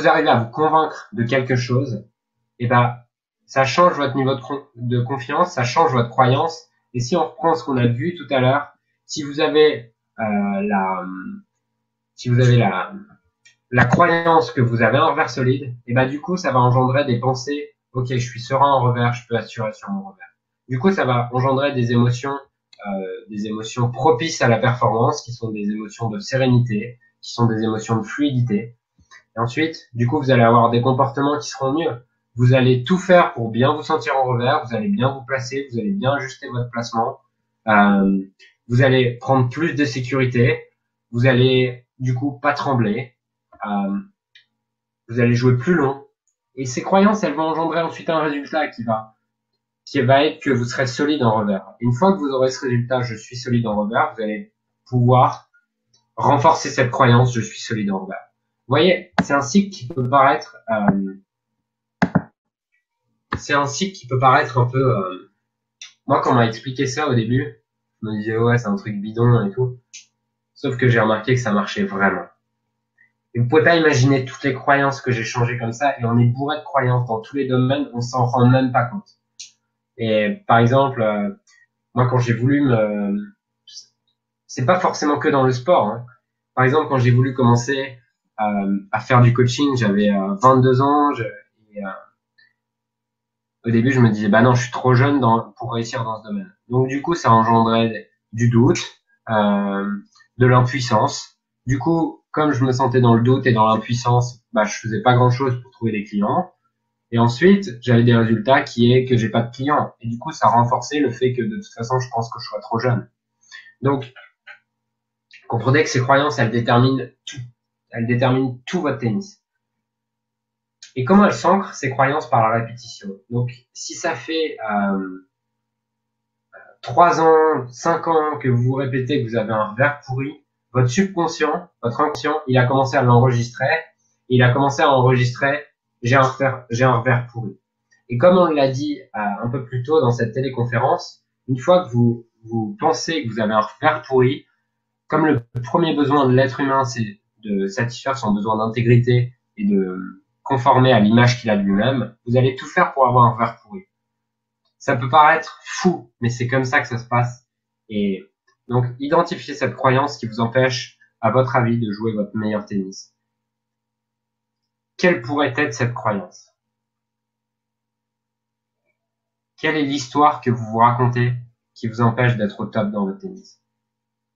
arrivez à vous convaincre de quelque chose, et ben ça change votre niveau de confiance, ça change votre croyance. Et si on reprend ce qu'on a vu tout à l'heure, si vous avez la croyance que vous avez un revers solide, et ben du coup ça va engendrer des pensées. Ok, je suis serein en revers, je peux assurer sur mon revers. Du coup, ça va engendrer des émotions propices à la performance, qui sont des émotions de sérénité, qui sont des émotions de fluidité. Et ensuite, du coup, vous allez avoir des comportements qui seront mieux. Vous allez tout faire pour bien vous sentir en revers, vous allez bien vous placer, vous allez bien ajuster votre placement, vous allez prendre plus de sécurité, vous allez du coup pas trembler, vous allez jouer plus long. Et ces croyances, elles vont engendrer ensuite un résultat qui va être que vous serez solide en revers. Une fois que vous aurez ce résultat, je suis solide en revers, vous allez pouvoir renforcer cette croyance, je suis solide en revers. Vous voyez, c'est un cycle qui peut paraître un peu moi quand on m'a expliqué ça au début, je me disais ouais c'est un truc bidon et tout, sauf que j'ai remarqué que ça marchait vraiment. Et vous pouvez pas imaginer toutes les croyances que j'ai changées comme ça, et on est bourré de croyances dans tous les domaines, on s'en rend même pas compte. Et par exemple, moi quand j'ai voulu c'est pas forcément que dans le sport, hein. Par exemple, quand j'ai voulu commencer à faire du coaching, j'avais 22 ans, au début, je me disais, bah non, je suis trop jeune pour réussir dans ce domaine. Donc, du coup, ça engendrait du doute, de l'impuissance. Du coup, comme je me sentais dans le doute et dans l'impuissance, bah, je faisais pas grand chose pour trouver des clients. Et ensuite, j'avais des résultats qui est que j'ai pas de clients. Et du coup, ça renforçait le fait que de toute façon, je pense que je sois trop jeune. Donc, comprenez que ces croyances, elles déterminent tout. Elles déterminent tout votre tennis. Et comment elles s'ancrent, ces croyances, par la répétition. Donc, si ça fait 3 ans, 5 ans que vous vous répétez que vous avez un revers pourri, votre subconscient, votre inconscient, il a commencé à l'enregistrer. Il a commencé à enregistrer j'ai un revers pourri. Et comme on l'a dit un peu plus tôt dans cette téléconférence, une fois que vous pensez que vous avez un revers pourri, comme le premier besoin de l'être humain, c'est de satisfaire son besoin d'intégrité et de conformer à l'image qu'il a de lui-même, vous allez tout faire pour avoir un revers pourri. Ça peut paraître fou, mais c'est comme ça que ça se passe. Et donc, identifiez cette croyance qui vous empêche, à votre avis, de jouer votre meilleur tennis. Quelle pourrait être cette croyance? Quelle est l'histoire que vous vous racontez qui vous empêche d'être au top dans votre tennis?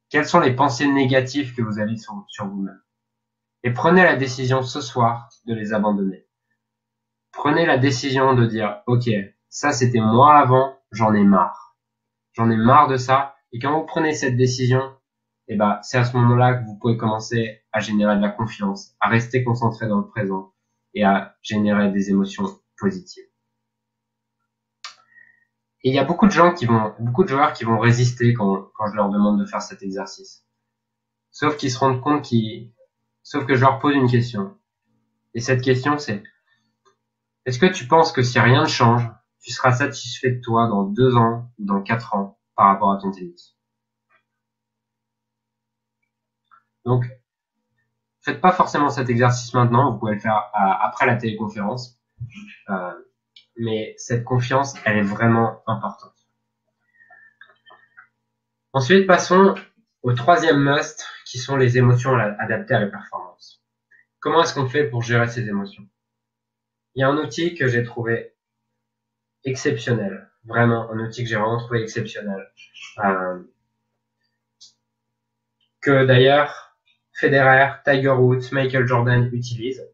Quelles sont les pensées négatives que vous avez sur vous-même? Et prenez la décision ce soir de les abandonner. Prenez la décision de dire, ok, ça c'était moi avant, j'en ai marre. J'en ai marre de ça. Et quand vous prenez cette décision, et ben, c'est à ce moment-là que vous pouvez commencer à générer de la confiance, à rester concentré dans le présent et à générer des émotions positives. Et il y a beaucoup de joueurs qui vont résister quand je leur demande de faire cet exercice. Sauf qu'ils se rendent compte sauf que je leur pose une question. Et cette question, c'est, est-ce que tu penses que si rien ne change, tu seras satisfait de toi dans 2 ans ou dans 4 ans par rapport à ton tennis? Donc, faites pas forcément cet exercice maintenant, vous pouvez le faire après la téléconférence. Mais cette confiance, elle est vraiment importante. Ensuite, passons au troisième must, qui sont les émotions adaptées à la performance. Comment est-ce qu'on fait pour gérer ces émotions? Il y a un outil que j'ai trouvé exceptionnel, vraiment un outil que j'ai vraiment trouvé exceptionnel, que d'ailleurs Federer, Tiger Woods, Michael Jordan utilisent,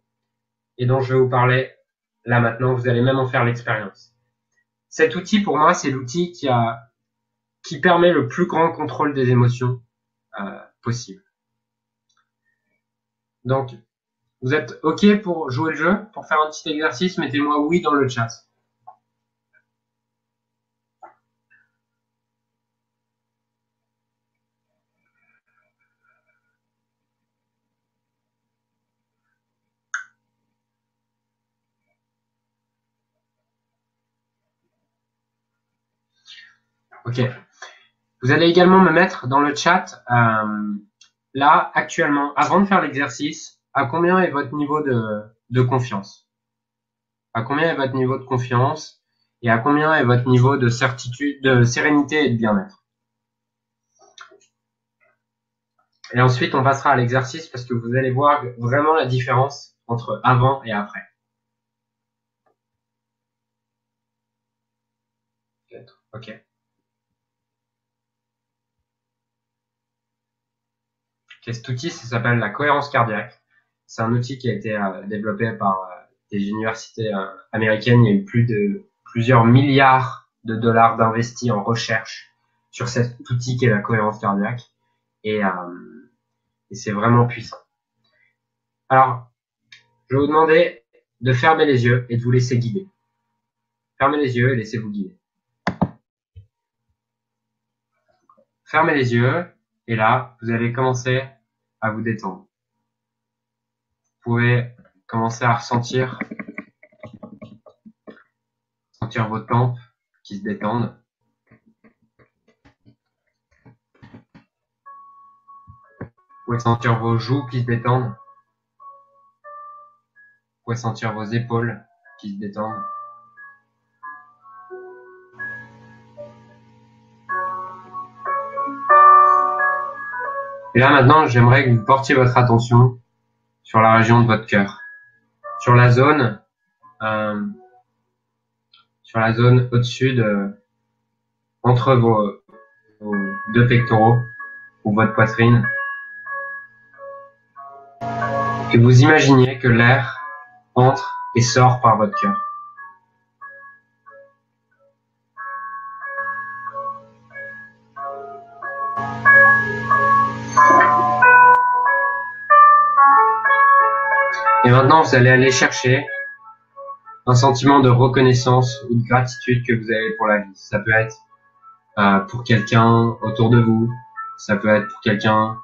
et dont je vais vous parler là maintenant. Vous allez même en faire l'expérience. Cet outil, pour moi, c'est l'outil qui permet le plus grand contrôle des émotions possible. Donc, vous êtes OK pour jouer le jeu, pour faire un petit exercice? Mettez-moi oui dans le chat. Ok. Vous allez également me mettre dans le chat, là, actuellement, avant de faire l'exercice, à combien est votre niveau de confiance? À combien est votre niveau de confiance? Et à combien est votre niveau de certitude, de sérénité et de bien-être? Et ensuite, on passera à l'exercice parce que vous allez voir vraiment la différence entre avant et après. Ok. Ok, cet outil, ça s'appelle la cohérence cardiaque. C'est un outil qui a été développé par des universités américaines. Il y a eu plusieurs milliards de dollars d'investis en recherche sur cet outil qui est la cohérence cardiaque. Et c'est vraiment puissant. Alors, je vais vous demander de fermer les yeux et de vous laisser guider. Fermez les yeux et laissez-vous guider. Fermez les yeux et là, vous allez commencer à vous détendre. Vous pouvez commencer à ressentir vos tempes qui se détendent. Vous pouvez sentir vos joues qui se détendent. Vous pouvez sentir vos épaules qui se détendent. Et là maintenant, j'aimerais que vous portiez votre attention sur la région de votre cœur, sur la zone au-dessus entre vos deux pectoraux ou votre poitrine. Que vous imaginiez que l'air entre et sort par votre cœur. Et maintenant, vous allez aller chercher un sentiment de reconnaissance ou de gratitude que vous avez pour la vie. Ça peut être pour quelqu'un autour de vous, ça peut être pour quelqu'un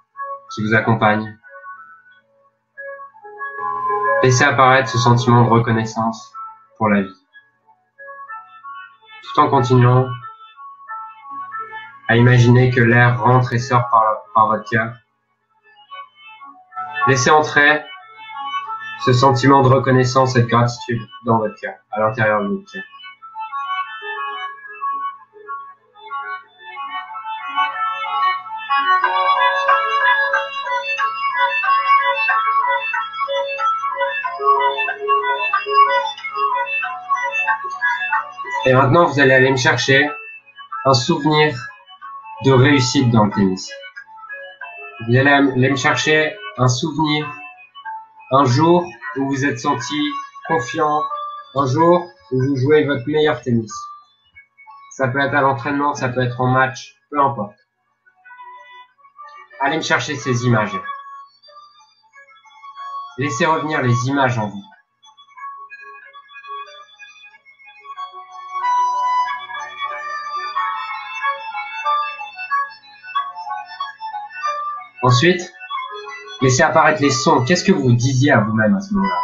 qui vous accompagne. Laissez apparaître ce sentiment de reconnaissance pour la vie. Tout en continuant à imaginer que l'air rentre et sort par votre cœur. Laissez entrer ce sentiment de reconnaissance et de gratitude dans votre cœur, à l'intérieur de votre cœur. Et maintenant, vous allez aller me chercher un souvenir de réussite dans le tennis. Vous allez aller me chercher un souvenir, un jour où vous êtes senti confiant, un jour où vous jouez votre meilleur tennis. Ça peut être à l'entraînement, ça peut être en match, peu importe. Allez me chercher ces images. Laissez revenir les images en vous. Ensuite, laissez apparaître les sons. Qu'est-ce que vous disiez à vous-même à ce moment-là?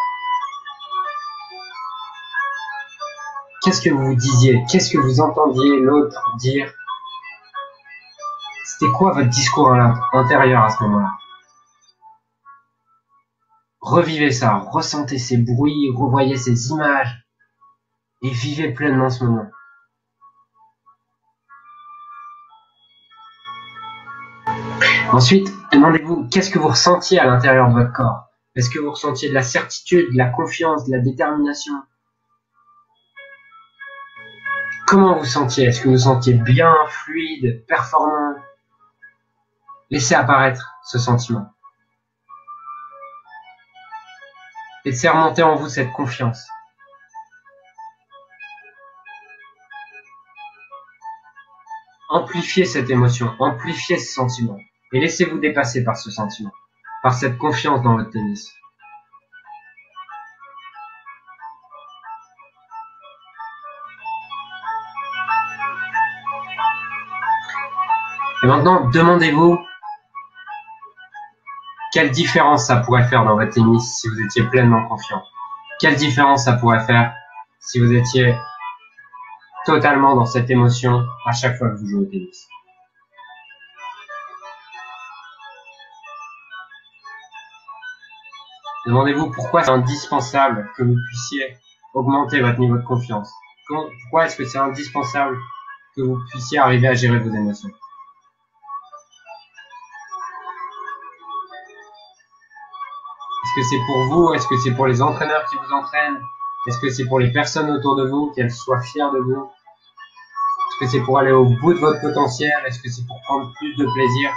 Qu'est-ce que vous disiez? Qu'est-ce que vous entendiez l'autre dire? C'était quoi votre discours intérieur à ce moment-là? Revivez ça, ressentez ces bruits, revoyez ces images et vivez pleinement ce moment. Ensuite, demandez-vous qu'est-ce que vous ressentiez à l'intérieur de votre corps. Est-ce que vous ressentiez de la certitude, de la confiance, de la détermination? Comment vous sentiez? Est-ce que vous sentiez bien, fluide, performant? Laissez apparaître ce sentiment. Laissez remonter en vous cette confiance. Amplifiez cette émotion, amplifiez ce sentiment. Et laissez-vous dépasser par ce sentiment, par cette confiance dans votre tennis. Et maintenant, demandez-vous quelle différence ça pourrait faire dans votre tennis si vous étiez pleinement confiant. Quelle différence ça pourrait faire si vous étiez totalement dans cette émotion à chaque fois que vous jouez au tennis. Demandez-vous pourquoi c'est indispensable que vous puissiez augmenter votre niveau de confiance. Pourquoi est-ce que c'est indispensable que vous puissiez arriver à gérer vos émotions? Est-ce que c'est pour vous? Est-ce que c'est pour les entraîneurs qui vous entraînent? Est-ce que c'est pour les personnes autour de vous, qu'elles soient fières de vous? Est-ce que c'est pour aller au bout de votre potentiel? Est-ce que c'est pour prendre plus de plaisir?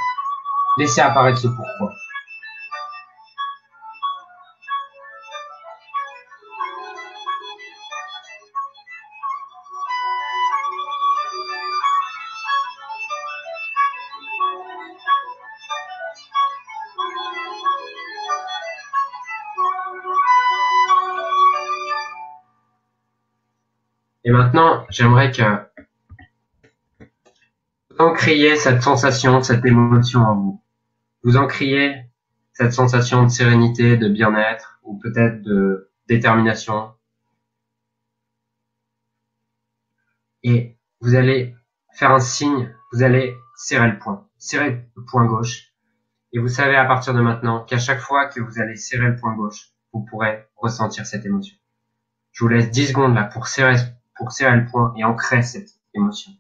Laissez apparaître ce pourquoi. Et maintenant, j'aimerais que vous encriez cette sensation, cette émotion en vous. Vous encriez cette sensation de sérénité, de bien-être, ou peut-être de détermination. Et vous allez faire un signe, vous allez serrer le poing gauche. Et vous savez à partir de maintenant qu'à chaque fois que vous allez serrer le poing gauche, vous pourrez ressentir cette émotion. Je vous laisse 10 secondes là pour serrer le poing et ancrer cette émotion.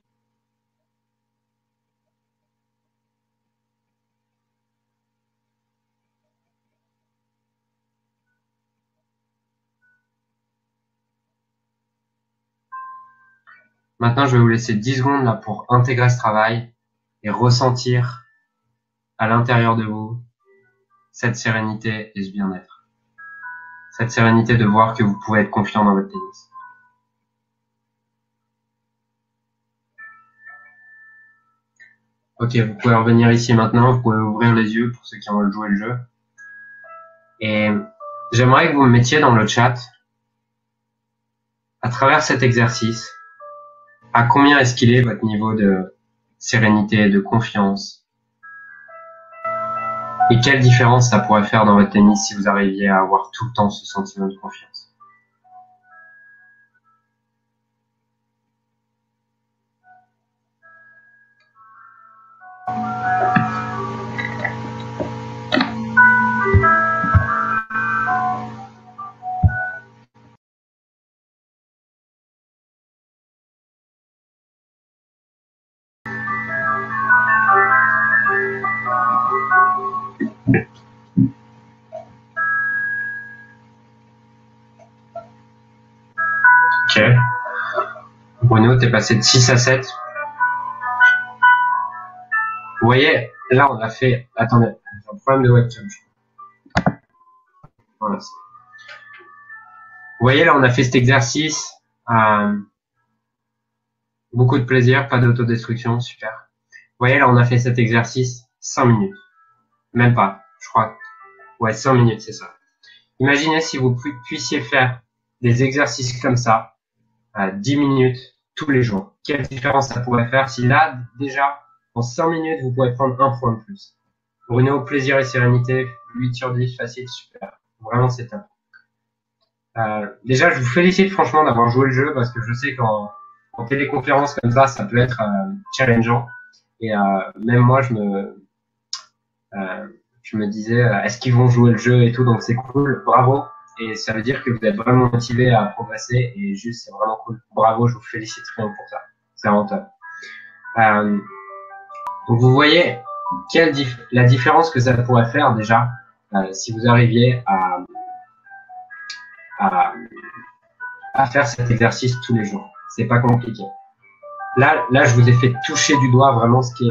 Maintenant, je vais vous laisser 10 secondes là pour intégrer ce travail et ressentir à l'intérieur de vous cette sérénité et ce bien-être. Cette sérénité de voir que vous pouvez être confiant dans votre tennis. Ok, vous pouvez revenir ici maintenant, vous pouvez ouvrir les yeux pour ceux qui ont joué le jeu. Et j'aimerais que vous me mettiez dans le chat, à travers cet exercice, à combien est-ce qu'il est votre niveau de sérénité, de confiance? Et quelle différence ça pourrait faire dans votre tennis si vous arriviez à avoir tout le temps ce sentiment de confiance? Ok. Bruno, t'es passé de 6 à 7. Vous voyez, là on a fait... Attendez, j'ai un problème de webcam. Voilà. Vous voyez, là on a fait cet exercice. Beaucoup de plaisir, pas d'autodestruction, super. Vous voyez, là on a fait cet exercice 5 minutes. Même pas, je crois. Ouais, 5 minutes, c'est ça. Imaginez si vous puissiez faire des exercices comme ça, 10 minutes, tous les jours. Quelle différence ça pourrait faire si là, déjà, en 5 minutes, vous pouvez prendre un point de plus. Bruno, plaisir et sérénité, 8 sur 10, facile, super. Vraiment, c'est top. Déjà, je vous félicite franchement d'avoir joué le jeu parce que je sais qu'en téléconférence comme ça peut être challengeant. Et même moi, je me disais, est-ce qu'ils vont jouer le jeu et tout, donc c'est cool, bravo. Et ça veut dire que vous êtes vraiment motivé à progresser et juste, c'est vraiment cool. Bravo, je vous félicite rien pour ça. C'est vraiment top. Donc vous voyez la différence que ça pourrait faire déjà si vous arriviez à faire cet exercice tous les jours. C'est pas compliqué. Là, je vous ai fait toucher du doigt vraiment ce qui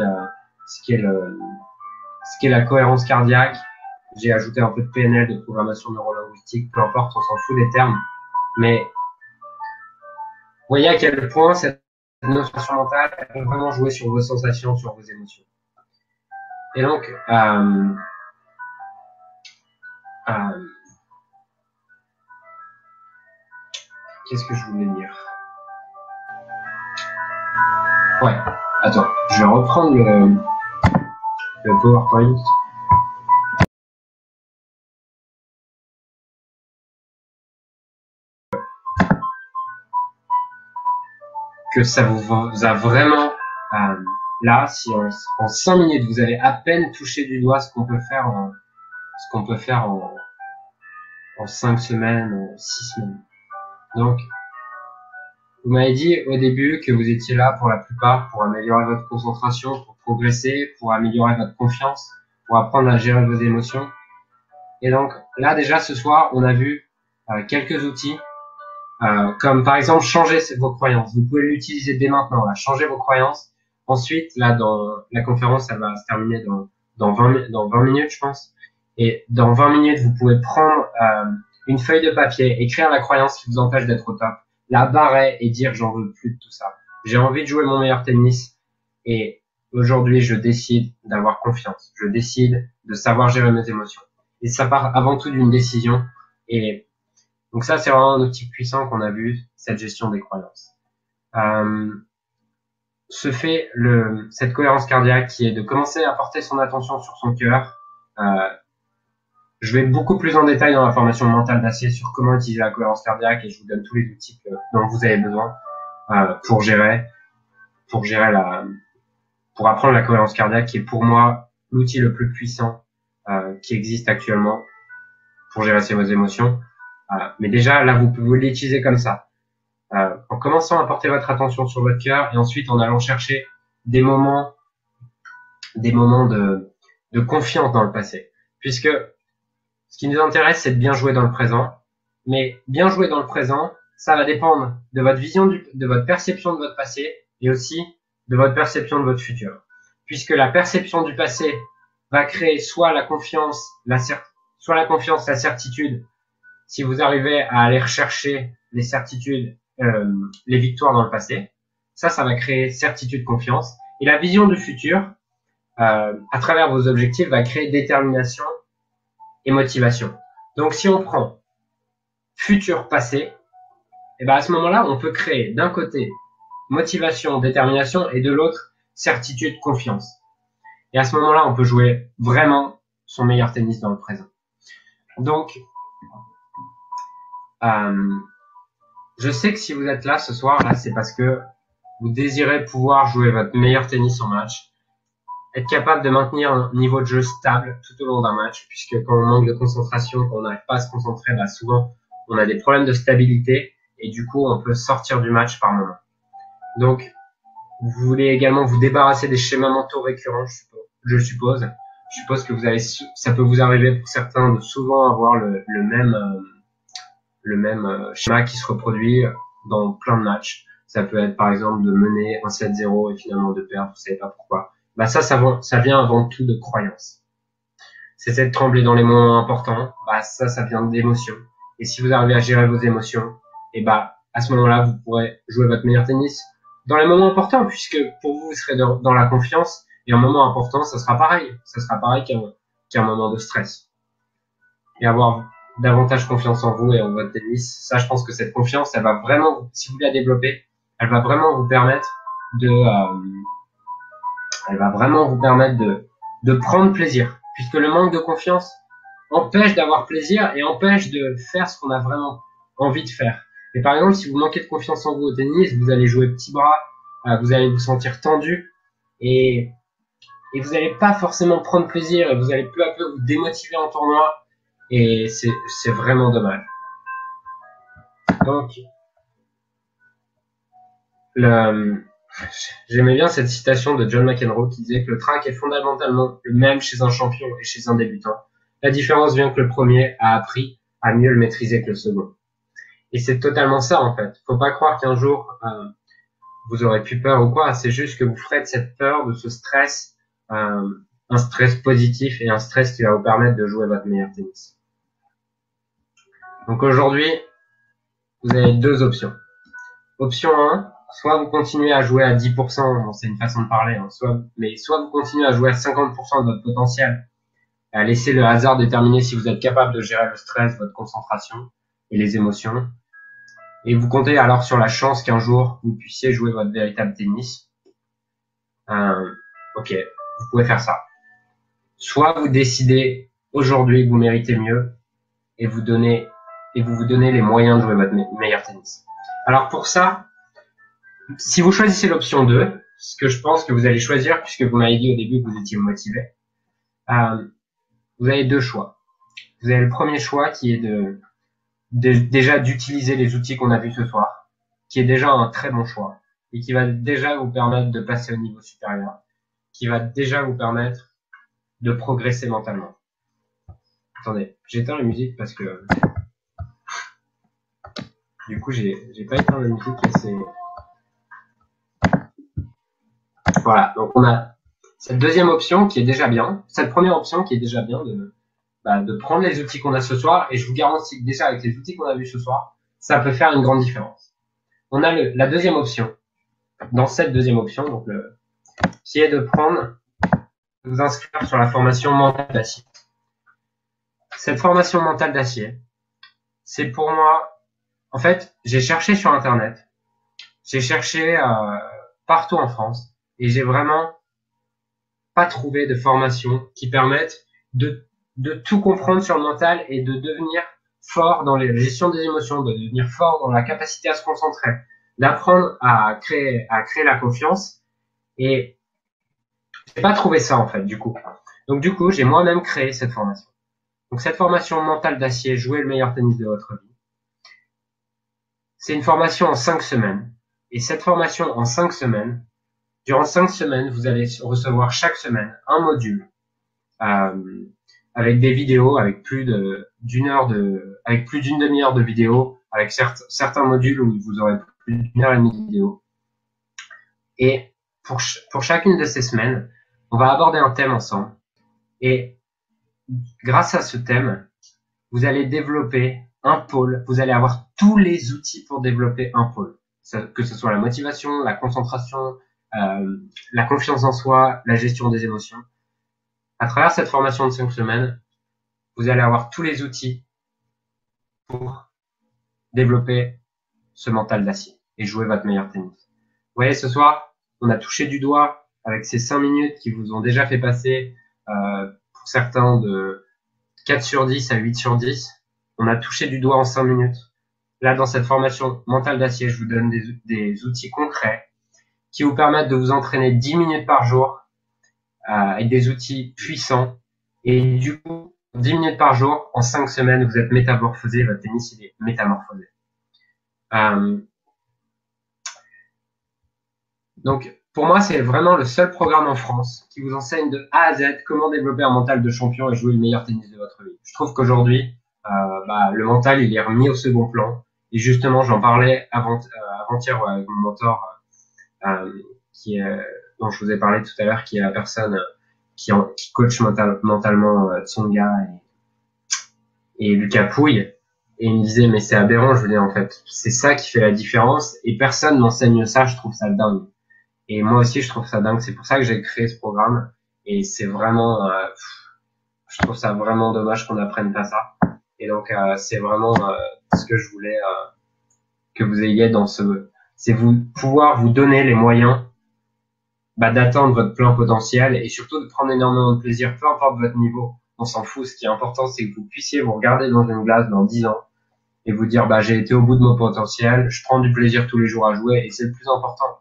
est la cohérence cardiaque. J'ai ajouté un peu de PNL, de programmation neurolinguistique, peu importe, on s'en fout des termes. Mais vous voyez à quel point cette notion mentale peut vraiment jouer sur vos sensations, sur vos émotions. Et donc, qu'est-ce que je voulais dire? Ouais, attends, je vais reprendre le PowerPoint. que ça vous a vraiment là, si en 5 minutes vous avez à peine touché du doigt ce qu'on peut faire en 5 semaines, en 6 semaines. Donc, vous m'avez dit au début que vous étiez là pour la plupart pour améliorer votre concentration, pour progresser, pour améliorer votre confiance, pour apprendre à gérer vos émotions. Et donc là déjà ce soir, on a vu quelques outils comme par exemple changer vos croyances. Vous pouvez l'utiliser dès maintenant, là, changer vos croyances. Ensuite, là dans la conférence, elle va se terminer dans 20 minutes, je pense. Et dans 20 minutes, vous pouvez prendre une feuille de papier, écrire la croyance qui vous empêche d'être au top, la barrer et dire j'en veux plus de tout ça. J'ai envie de jouer mon meilleur tennis et aujourd'hui je décide d'avoir confiance. Je décide de savoir gérer mes émotions. Et ça part avant tout d'une décision. Et donc ça c'est vraiment un outil puissant qu'on a vu, cette gestion des croyances. Cette cohérence cardiaque qui est de commencer à porter son attention sur son cœur. Je vais beaucoup plus en détail dans la formation mentale d'acier sur comment utiliser la cohérence cardiaque et je vous donne tous les outils dont vous avez besoin pour apprendre la cohérence cardiaque qui est pour moi l'outil le plus puissant qui existe actuellement pour gérer vos émotions. Mais déjà là vous pouvez l'utiliser comme ça en commençant à porter votre attention sur votre cœur et ensuite en allant chercher des moments de confiance dans le passé, puisque ce qui nous intéresse, c'est de bien jouer dans le présent. Mais bien jouer dans le présent, ça va dépendre de votre vision, de votre perception de votre passé et aussi de votre perception de votre futur. Puisque la perception du passé va créer soit la confiance, la certitude. Si vous arrivez à aller rechercher les certitudes, les victoires dans le passé, ça va créer certitude, confiance. Et la vision du futur, à travers vos objectifs, va créer détermination et motivation. Donc, si on prend futur, passé, et ben à ce moment-là, on peut créer d'un côté motivation, détermination et de l'autre certitude, confiance. Et à ce moment-là, on peut jouer vraiment son meilleur tennis dans le présent. Donc, je sais que si vous êtes là ce soir, là, c'est parce que vous désirez pouvoir jouer votre meilleur tennis en match. Être capable de maintenir un niveau de jeu stable tout au long d'un match, puisque quand on manque de concentration, quand on n'arrive pas à se concentrer, bah souvent on a des problèmes de stabilité et du coup on peut sortir du match par moment. Donc vous voulez également vous débarrasser des schémas mentaux récurrents, je suppose. Je suppose que ça peut vous arriver pour certains de souvent avoir le même schéma qui se reproduit dans plein de matchs. Ça peut être par exemple de mener un 7-0 et finalement de perdre, vous savez pas pourquoi. Bah ça vient avant tout de croyances. C'est de trembler dans les moments importants, bah ça vient d'émotions. Et si vous arrivez à gérer vos émotions, et bah à ce moment-là, vous pourrez jouer votre meilleur tennis dans les moments importants, puisque pour vous, vous serez dans la confiance, et un moment important, ça sera pareil. Ça sera pareil qu'un moment de stress. Et avoir davantage confiance en vous et en votre tennis, ça je pense que cette confiance, elle va vraiment, si vous la développez, elle va vraiment vous permettre de prendre plaisir, puisque le manque de confiance empêche d'avoir plaisir et empêche de faire ce qu'on a vraiment envie de faire. Et par exemple, si vous manquez de confiance en vous au tennis, vous allez jouer petit bras, vous allez vous sentir tendu et vous n'allez pas forcément prendre plaisir et vous allez peu à peu vous démotiver en tournoi et c'est vraiment dommage. Donc, j'aimais bien cette citation de John McEnroe qui disait que le track est fondamentalement le même chez un champion et chez un débutant. La différence vient que le premier a appris à mieux le maîtriser que le second. Et c'est totalement ça en fait. Faut pas croire qu'un jour vous aurez plus peur ou quoi. C'est juste que vous ferez de cette peur, de ce stress, un stress positif et un stress qui va vous permettre de jouer votre meilleur tennis. Donc aujourd'hui, vous avez deux options. Option 1, soit vous continuez à jouer à 10%, bon, c'est une façon de parler, hein, soit vous continuez à jouer à 50% de votre potentiel, à laisser le hasard déterminer si vous êtes capable de gérer le stress, votre concentration et les émotions. Et vous comptez alors sur la chance qu'un jour vous puissiez jouer votre véritable tennis. Ok, vous pouvez faire ça. Soit vous décidez aujourd'hui que vous méritez mieux et vous vous donnez les moyens de jouer votre meilleur tennis. Alors pour ça, Si vous choisissez l'option 2, ce que je pense que vous allez choisir, puisque vous m'avez dit au début que vous étiez motivé, vous avez deux choix. Vous avez le premier choix qui est déjà d'utiliser les outils qu'on a vus ce soir, qui est déjà un très bon choix et qui va déjà vous permettre de passer au niveau supérieur, qui va déjà vous permettre de progresser mentalement. Attendez, j'éteins la musique parce que du coup j'ai pas éteint la musique et c'est... Voilà, donc on a cette deuxième option qui est déjà bien, cette première option qui est déjà bien de prendre les outils qu'on a ce soir, et je vous garantis que déjà avec les outils qu'on a vus ce soir, ça peut faire une grande différence. On a la deuxième option, dans cette deuxième option, donc qui est de vous inscrire sur la formation mentale d'acier. Cette formation mentale d'acier, c'est pour moi, en fait, j'ai cherché sur Internet, j'ai cherché partout en France, et j'ai vraiment pas trouvé de formation qui permette de tout comprendre sur le mental et de devenir fort dans la gestion des émotions, de devenir fort dans la capacité à se concentrer, d'apprendre à créer la confiance. Et j'ai pas trouvé ça en fait du coup. Donc du coup, j'ai moi-même créé cette formation. Donc cette formation mentale d'acier, jouer le meilleur tennis de votre vie. C'est une formation en 5 semaines. Et cette formation en 5 semaines, durant 5 semaines, vous allez recevoir chaque semaine un module avec des vidéos, avec plus d'une demi-heure de vidéos, avec certains modules où vous aurez plus d'une heure et demie de vidéo. Et pour chacune de ces semaines, on va aborder un thème ensemble. Et grâce à ce thème, vous allez développer un pôle. Vous allez avoir tous les outils pour développer un pôle. Que ce soit la motivation, la concentration, la confiance en soi, la gestion des émotions. À travers cette formation de 5 semaines, vous allez avoir tous les outils pour développer ce mental d'acier et jouer votre meilleur tennis. Vous voyez, ce soir, on a touché du doigt avec ces 5 minutes qui vous ont déjà fait passer, pour certains, de 4 sur 10 à 8 sur 10. On a touché du doigt en 5 minutes. Là, dans cette formation mentale d'acier, je vous donne des outils concrets qui vous permettent de vous entraîner 10 minutes par jour avec des outils puissants. Et du coup, 10 minutes par jour, en 5 semaines, vous êtes métamorphosé, votre tennis, il est métamorphosé. Donc, pour moi, c'est vraiment le seul programme en France qui vous enseigne de A à Z comment développer un mental de champion et jouer le meilleur tennis de votre vie. Je trouve qu'aujourd'hui, le mental, il est remis au second plan. Et justement, j'en parlais avant-hier avec mon mentor, dont je vous ai parlé tout à l'heure, qui est la personne qui coach mentalement Tsonga et Lucas Pouille. Et il me disait, mais c'est aberrant, je veux dire, en fait, c'est ça qui fait la différence. Et personne n'enseigne ça, je trouve ça dingue. Et moi aussi, je trouve ça dingue. C'est pour ça que j'ai créé ce programme. Et c'est vraiment, je trouve ça vraiment dommage qu'on n'apprenne pas ça. Et donc, c'est vraiment ce que je voulais que vous ayez c'est pouvoir vous donner les moyens d'atteindre votre plein potentiel et surtout de prendre énormément de plaisir, peu importe votre niveau. On s'en fout. Ce qui est important, c'est que vous puissiez vous regarder dans une glace dans 10 ans et vous dire, j'ai été au bout de mon potentiel, je prends du plaisir tous les jours à jouer et c'est le plus important.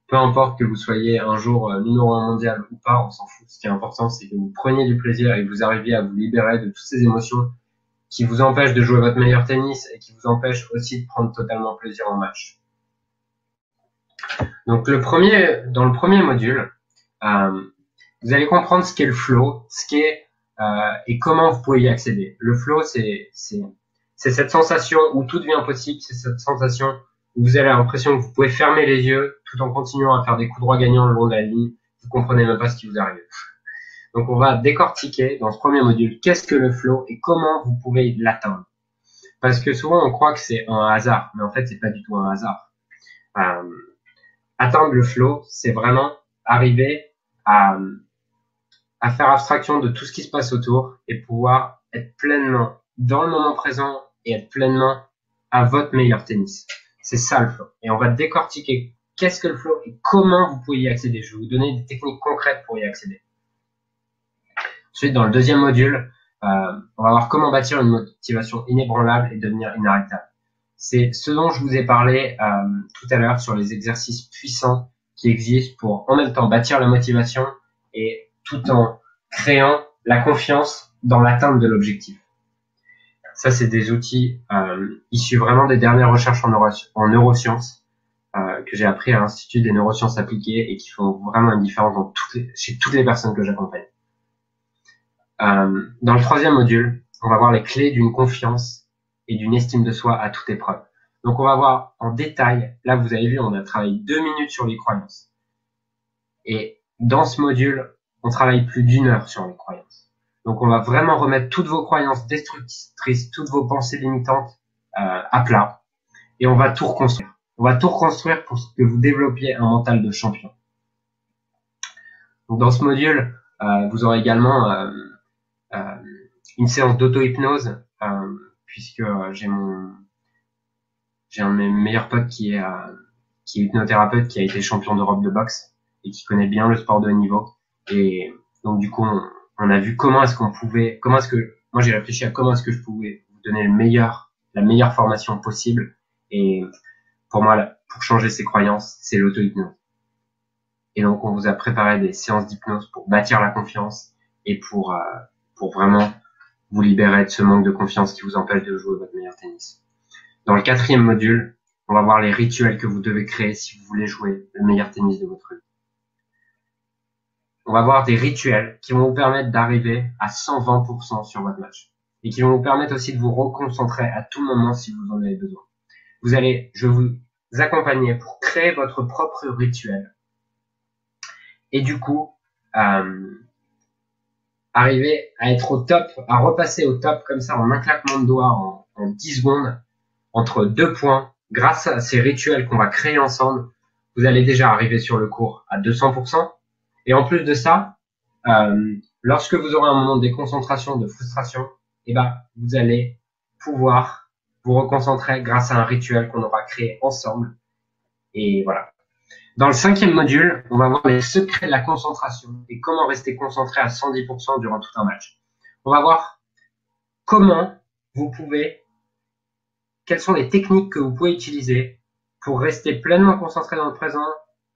Peu importe que vous soyez un jour numéro 1 mondial ou pas, on s'en fout. Ce qui est important, c'est que vous preniez du plaisir et que vous arriviez à vous libérer de toutes ces émotions qui vous empêchent de jouer votre meilleur tennis et qui vous empêchent aussi de prendre totalement plaisir en match. Donc dans le premier module, vous allez comprendre ce qu'est le flow, et comment vous pouvez y accéder. Le flow, c'est cette sensation où tout devient possible, c'est cette sensation où vous avez l'impression que vous pouvez fermer les yeux tout en continuant à faire des coups droits gagnants le long de la ligne. Vous comprenez même pas ce qui vous arrive. Donc on va décortiquer dans ce premier module qu'est-ce que le flow et comment vous pouvez l'atteindre. Parce que souvent on croit que c'est un hasard, mais en fait c'est pas du tout un hasard. Atteindre le flow, c'est vraiment arriver à faire abstraction de tout ce qui se passe autour et pouvoir être pleinement dans le moment présent et être pleinement à votre meilleur tennis. C'est ça le flow. Et on va décortiquer qu'est-ce que le flow et comment vous pouvez y accéder. Je vais vous donner des techniques concrètes pour y accéder. Ensuite, dans le deuxième module, on va voir comment bâtir une motivation inébranlable et devenir inarrêtable. c'est ce dont je vous ai parlé tout à l'heure sur les exercices puissants qui existent pour en même temps bâtir la motivation et tout en créant la confiance dans l'atteinte de l'objectif. Ça, c'est des outils issus vraiment des dernières recherches en neurosciences que j'ai appris à l'Institut des neurosciences appliquées et qui font vraiment une différence chez toutes les personnes que j'accompagne. Dans le troisième module, on va voir les clés d'une confiance et d'une estime de soi à toute épreuve. Donc, on va voir en détail. Là, vous avez vu, on a travaillé 2 minutes sur les croyances. Et dans ce module, on travaille plus d'1 heure sur les croyances. Donc, on va vraiment remettre toutes vos croyances destructrices, toutes vos pensées limitantes à plat. Et on va tout reconstruire. On va tout reconstruire pour que vous développiez un mental de champion. Donc, dans ce module, vous aurez également une séance d'auto-hypnose, puisque j'ai un de mes meilleurs potes qui est hypnothérapeute, qui a été champion d'Europe de boxe et qui connaît bien le sport de haut niveau. Et donc, du coup, on a vu moi j'ai réfléchi à comment est-ce que je pouvais vous donner la meilleure formation possible. Et pour moi, pour changer ses croyances, c'est l'auto-hypnose. Et donc, on vous a préparé des séances d'hypnose pour bâtir la confiance et pour vraiment vous libérer de ce manque de confiance qui vous empêche de jouer votre meilleur tennis. Dans le 4e module, on va voir les rituels que vous devez créer si vous voulez jouer le meilleur tennis de votre vie. On va voir des rituels qui vont vous permettre d'arriver à 120% sur votre match et qui vont vous permettre aussi de vous reconcentrer à tout moment si vous en avez besoin. Je vais vous accompagner pour créer votre propre rituel et du coup arriver à être au top, à repasser au top comme ça en un claquement de doigts en 10 secondes entre 2 points grâce à ces rituels qu'on va créer ensemble. Vous allez déjà arriver sur le court à 200%. Et en plus de ça, lorsque vous aurez un moment de déconcentration, de frustration, vous allez pouvoir vous reconcentrer grâce à un rituel qu'on aura créé ensemble. Et voilà. Dans le 5e module, on va voir les secrets de la concentration et comment rester concentré à 110% durant tout un match. On va voir quelles sont les techniques que vous pouvez utiliser pour rester pleinement concentré dans le présent,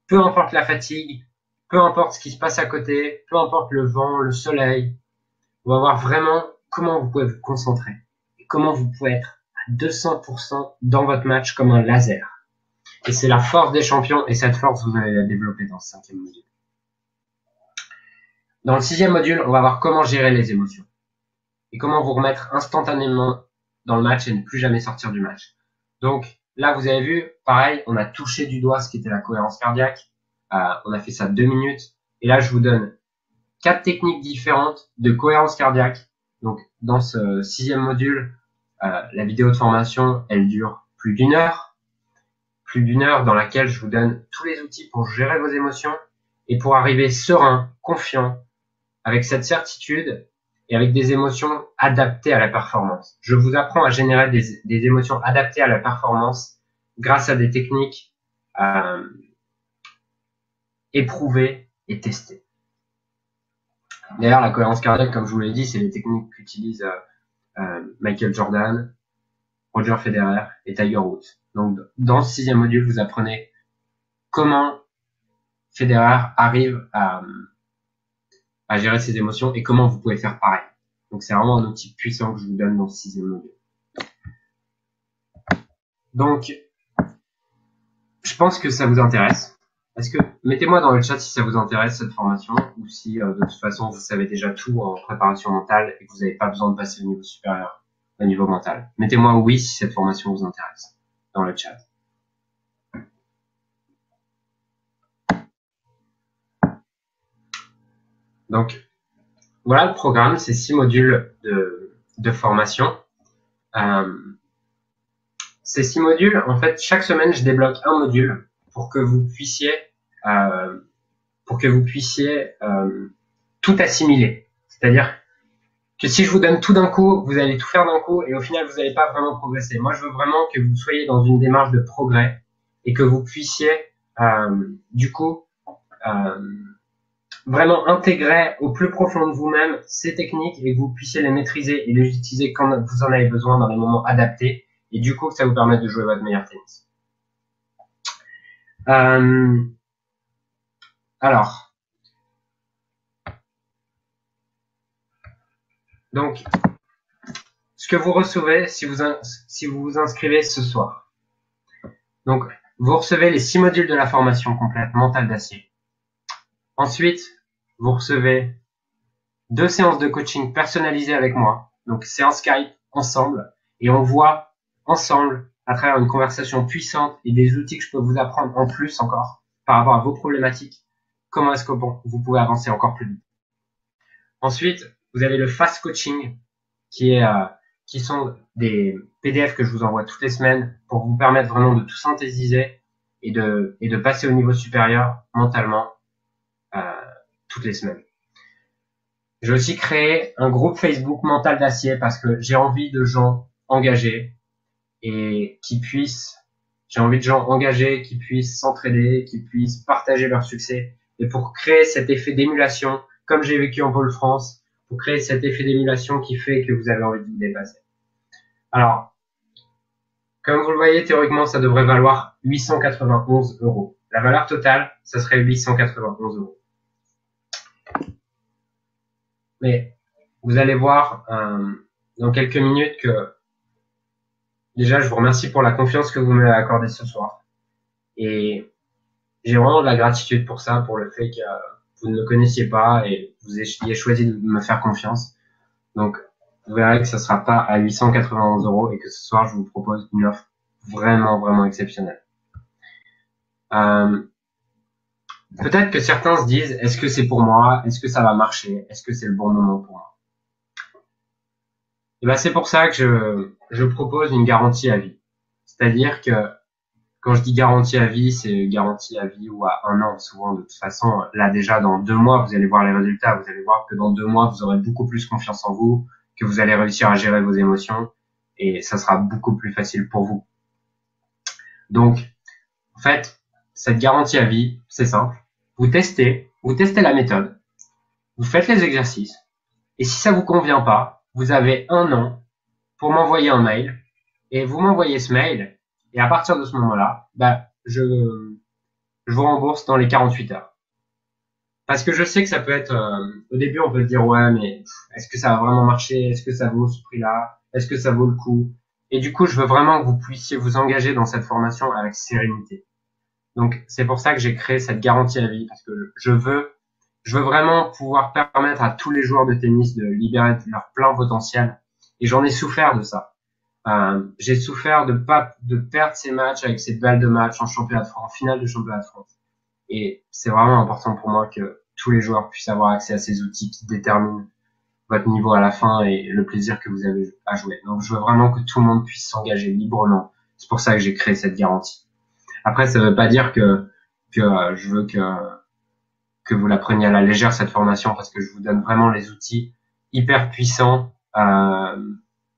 peu importe la fatigue, peu importe ce qui se passe à côté, peu importe le vent, le soleil. On va voir vraiment comment vous pouvez vous concentrer et comment vous pouvez être à 200% dans votre match comme un laser. Et c'est la force des champions et cette force, vous allez la développer dans ce 5e module. Dans le 6e module, on va voir comment gérer les émotions et comment vous remettre instantanément dans le match et ne plus jamais sortir du match. Donc là, vous avez vu, pareil, on a touché du doigt ce qui était la cohérence cardiaque. On a fait ça 2 minutes. Et là, je vous donne 4 techniques différentes de cohérence cardiaque. Donc, dans ce 6e module, la vidéo de formation, elle dure plus d'1 heure. Plus d'1 heure dans laquelle je vous donne tous les outils pour gérer vos émotions et pour arriver serein, confiant, avec cette certitude et avec des émotions adaptées à la performance. Je vous apprends à générer des émotions adaptées à la performance grâce à des techniques éprouvées et testées. D'ailleurs, la cohérence cardiaque, comme je vous l'ai dit, c'est les techniques qu'utilisent Michael Jordan, Roger Federer et Tiger Woods. Donc, dans ce 6e module, vous apprenez comment Federer arrive à gérer ses émotions et comment vous pouvez faire pareil. Donc, c'est vraiment un outil puissant que je vous donne dans ce 6e module. Donc, je pense que ça vous intéresse. Mettez-moi dans le chat si ça vous intéresse cette formation ou si de toute façon vous savez déjà tout en préparation mentale et que vous n'avez pas besoin de passer au niveau supérieur, au niveau mental. Mettez-moi oui si cette formation vous intéresse dans le chat. Donc, voilà le programme, c'est 6 modules de formation. Ces 6 modules, en fait, chaque semaine, je débloque un module pour que vous puissiez tout assimiler. C'est-à-dire que si je vous donne tout d'un coup, vous allez tout faire d'un coup et au final, vous n'allez pas vraiment progresser. Moi, je veux vraiment que vous soyez dans une démarche de progrès et que vous puissiez, vraiment intégrer au plus profond de vous-même ces techniques et que vous puissiez les maîtriser et les utiliser quand vous en avez besoin dans les moments adaptés et du coup que ça vous permette de jouer votre meilleur tennis. Alors, donc, ce que vous recevez si vous vous inscrivez ce soir. Donc, vous recevez les 6 modules de la formation complète Mental d'acier. Ensuite, vous recevez 2 séances de coaching personnalisées avec moi. Donc, séance Skype ensemble, et on voit ensemble, à travers une conversation puissante et des outils que je peux vous apprendre en plus encore par rapport à vos problématiques, comment est-ce que vous pouvez avancer encore plus vite. Ensuite, vous avez le fast coaching qui sont des PDF que je vous envoie toutes les semaines pour vous permettre vraiment de tout synthétiser et de passer au niveau supérieur mentalement toutes les semaines. J'ai aussi créé un groupe Facebook Mental d'acier parce que j'ai envie de gens engagés et j'ai envie de gens engagés qui puissent s'entraider, qui puissent partager leur succès. Et pour créer cet effet d'émulation, comme j'ai vécu en Pôle France, pour créer cet effet d'émulation qui fait que vous avez envie de vous dépasser. Alors, comme vous le voyez, théoriquement, ça devrait valoir 891 €. La valeur totale, ça serait 891 €. Mais vous allez voir dans quelques minutes que déjà, je vous remercie pour la confiance que vous m'avez accordée ce soir. Et j'ai vraiment de la gratitude pour ça, pour le fait que vous ne me connaissiez pas et vous ayez choisi de me faire confiance. Donc, vous verrez que ça ne sera pas à 891 € et que ce soir, je vous propose une offre vraiment, vraiment exceptionnelle. Peut-être que certains se disent, est-ce que c'est pour moi? Est-ce que ça va marcher? Est-ce que c'est le bon moment pour moi? Et ben, c'est pour ça que je propose une garantie à vie. C'est-à-dire que quand je dis garantie à vie, c'est garantie à vie ou à 1 an. Souvent, de toute façon, là déjà, dans 2 mois, vous allez voir les résultats. Vous allez voir que dans 2 mois, vous aurez beaucoup plus confiance en vous, que vous allez réussir à gérer vos émotions et ça sera beaucoup plus facile pour vous. Donc, en fait, cette garantie à vie, c'est simple. Vous testez la méthode, vous faites les exercices et si ça vous convient pas, vous avez 1 an pour m'envoyer un mail et vous m'envoyez ce mail et à partir de ce moment-là, je vous rembourse dans les 48 heures. Parce que je sais que ça peut être, au début on peut se dire ouais mais est-ce que ça va vraiment marcher? Est-ce que ça vaut ce prix-là? Est-ce que ça vaut le coup? Et du coup je veux vraiment que vous puissiez vous engager dans cette formation avec sérénité. Donc c'est pour ça que j'ai créé cette garantie à vie parce que je veux vraiment pouvoir permettre à tous les joueurs de tennis de libérer leur plein potentiel. Et j'en ai souffert de ça. J'ai souffert de perdre ces matchs avec ces balles de match en championnat de France, en finale de championnat de France. Et c'est vraiment important pour moi que tous les joueurs puissent avoir accès à ces outils qui déterminent votre niveau à la fin et le plaisir que vous avez à jouer. Donc je veux vraiment que tout le monde puisse s'engager librement. C'est pour ça que j'ai créé cette garantie. Après, ça veut pas dire que je veux que vous la preniez à la légère cette formation parce que je vous donne vraiment les outils hyper puissants,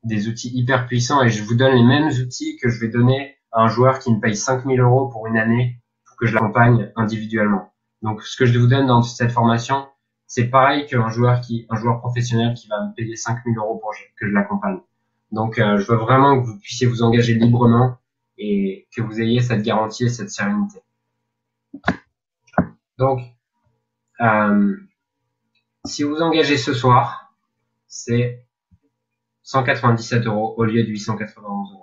des outils hyper puissants et je vous donne les mêmes outils que je vais donner à un joueur qui me paye 5 000 € pour une année pour que je l'accompagne individuellement. Donc, ce que je vous donne dans cette formation, c'est pareil qu'un joueur professionnel qui va me payer 5 000 € pour que je l'accompagne. Donc, je veux vraiment que vous puissiez vous engager librement et que vous ayez cette garantie et cette sérénité. Donc, si vous engagez ce soir, c'est 197 € au lieu de 891 €.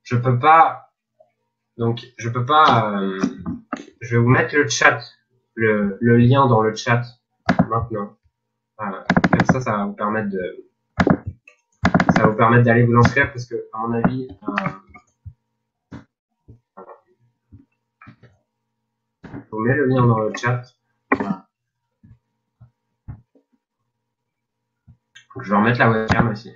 Je peux pas, je vais vous mettre le chat, le lien dans le chat maintenant. Comme ça va vous permettre d'aller vous inscrire parce que, à mon avis, je vous mets le lien dans le chat. Voilà. Je vais remettre la webcam aussi.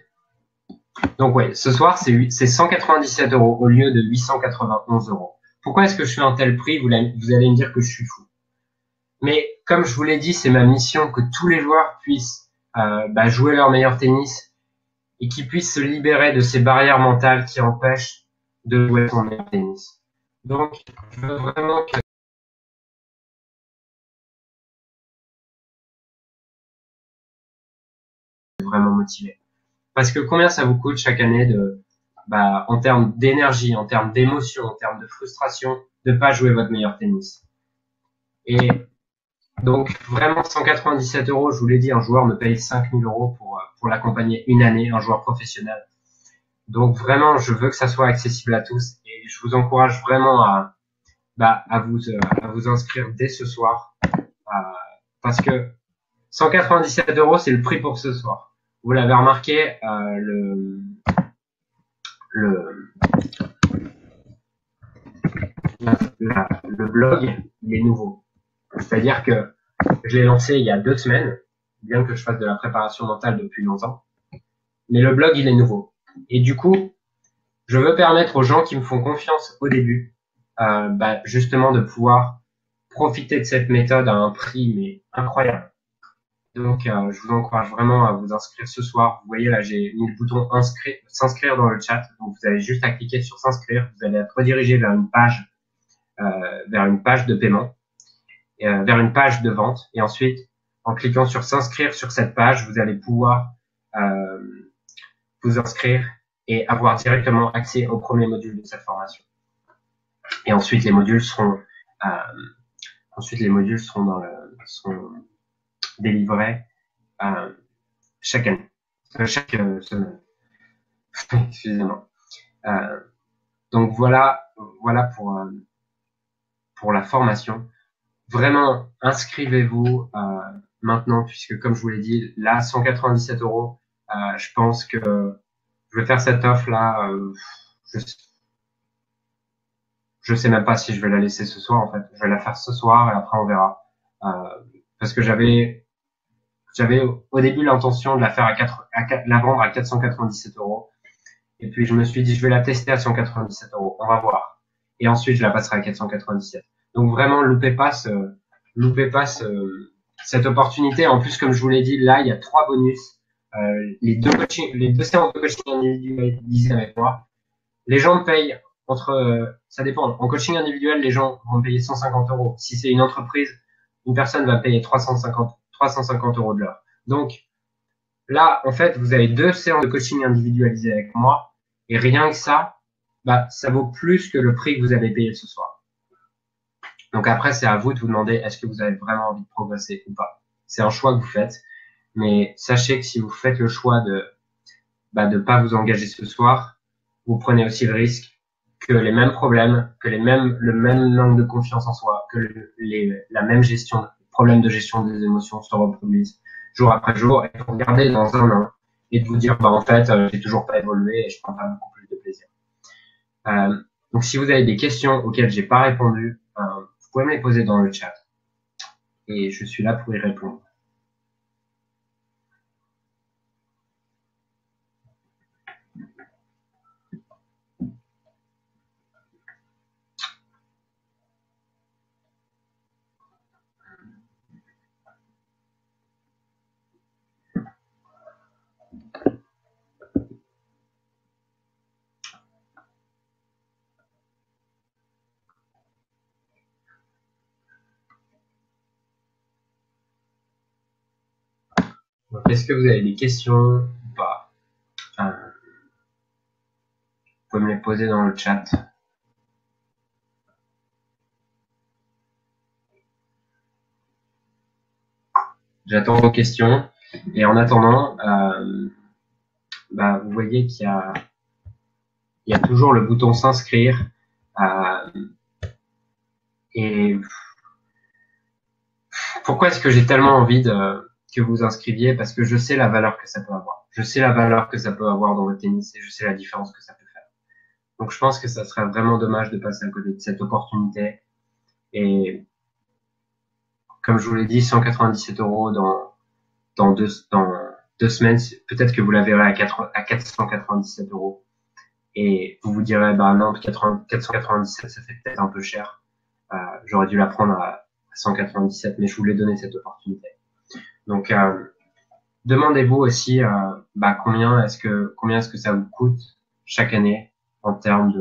Donc ouais, ce soir c'est 197 € au lieu de 891 €. Pourquoi est-ce que je fais un tel prix? Vous allez me dire que je suis fou. Mais comme je vous l'ai dit, c'est ma mission que tous les joueurs puissent jouer leur meilleur tennis et qu'ils puissent se libérer de ces barrières mentales qui empêchent de jouer son meilleur tennis. Donc, je veux vraiment que vraiment motivé. Parce que combien ça vous coûte chaque année en termes d'énergie, en termes d'émotion, en termes de frustration, de pas jouer votre meilleur tennis. Et donc, vraiment, 197 euros, je vous l'ai dit, un joueur me paye 5000 euros pour l'accompagner une année, un joueur professionnel. Donc, vraiment, je veux que ça soit accessible à tous et je vous encourage vraiment à vous inscrire dès ce soir, parce que 197 euros, c'est le prix pour ce soir. Vous l'avez remarqué, le blog, il est nouveau. C'est-à-dire que je l'ai lancé il y a 2 semaines, bien que je fasse de la préparation mentale depuis longtemps. Mais le blog, il est nouveau. Et du coup, je veux permettre aux gens qui me font confiance au début, justement de pouvoir profiter de cette méthode à un prix mais incroyable. Donc, je vous encourage vraiment à vous inscrire ce soir. Vous voyez là, j'ai mis le bouton s'inscrire dans le chat. Donc, vous avez juste à cliquer sur s'inscrire. Vous allez être redirigé vers une page de paiement, vers une page de vente. Et ensuite, en cliquant sur s'inscrire sur cette page, vous allez pouvoir vous inscrire et avoir directement accès au premier module de cette formation. Et ensuite, les modules seront seront délivrés chaque année, chaque semaine. Excusez-moi. Donc voilà pour la formation. Vraiment, inscrivez-vous maintenant, puisque comme je vous l'ai dit, là, 197 euros, je pense que je vais faire cette offre là. Je sais même pas si je vais la laisser ce soir en fait. Je vais la faire ce soir et après on verra. Parce que j'avais au début l'intention de la faire la vendre à 497 euros. Et puis je me suis dit je vais la tester à 197 euros. On va voir. Et ensuite je la passerai à 497. Donc vraiment loupez pas cette opportunité. En plus comme je vous l'ai dit, là il y a 3 bonus. Les deux séances de coaching individualisées avec moi. Les gens me payent ça dépend. En coaching individuel, les gens vont me payer 150 euros. Si c'est une entreprise, une personne va payer 350 euros de l'heure. Donc, là, en fait, vous avez 2 séances de coaching individualisées avec moi. Et rien que ça, ça vaut plus que le prix que vous avez payé ce soir. Donc après, c'est à vous de vous demander est-ce que vous avez vraiment envie de progresser ou pas. C'est un choix que vous faites. Mais sachez que si vous faites le choix de pas vous engager ce soir, vous prenez aussi le risque que les mêmes problèmes, que le même manque de confiance en soi, que la même problème de gestion des émotions se reproduisent jour après jour, et de vous regarder dans un an et de vous dire, en fait, j'ai toujours pas évolué et je prends pas beaucoup plus de plaisir. Donc, si vous avez des questions auxquelles j'ai pas répondu, vous pouvez me les poser dans le chat et je suis là pour y répondre. Donc, est-ce que vous avez des questions ou pas? Vous pouvez me les poser dans le chat. J'attends vos questions. Et en attendant, vous voyez qu'il y a toujours le bouton s'inscrire. Et pourquoi est-ce que j'ai tellement envie que vous inscriviez? Parce que je sais la valeur que ça peut avoir. Je sais la valeur que ça peut avoir dans votre tennis et je sais la différence que ça peut faire. Donc je pense que ça serait vraiment dommage de passer à côté de cette opportunité. Et comme je vous l'ai dit, 197 euros dans deux semaines, peut-être que vous la verrez à 497 euros. Et vous vous direz, non, 497, ça fait peut-être un peu cher. J'aurais dû la prendre à 197, mais je voulais donner cette opportunité. Donc, demandez-vous aussi, combien est-ce que ça vous coûte chaque année en termes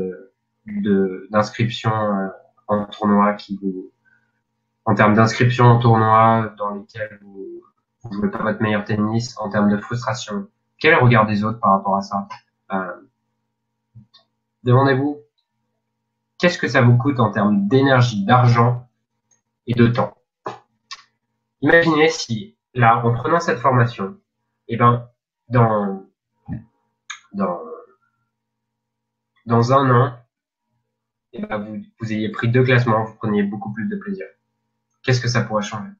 d'inscription en tournoi en termes d'inscription en tournoi dans lesquels vous jouez pas votre meilleur tennis, en termes de frustration. Quel est le regard des autres par rapport à ça? demandez-vous qu'est-ce que ça vous coûte en termes d'énergie, d'argent et de temps. Imaginez si, là, en prenant cette formation, eh ben, dans un an, eh ben, vous ayez pris 2 classements, vous preniez beaucoup plus de plaisir. Qu'est-ce que ça pourrait changer?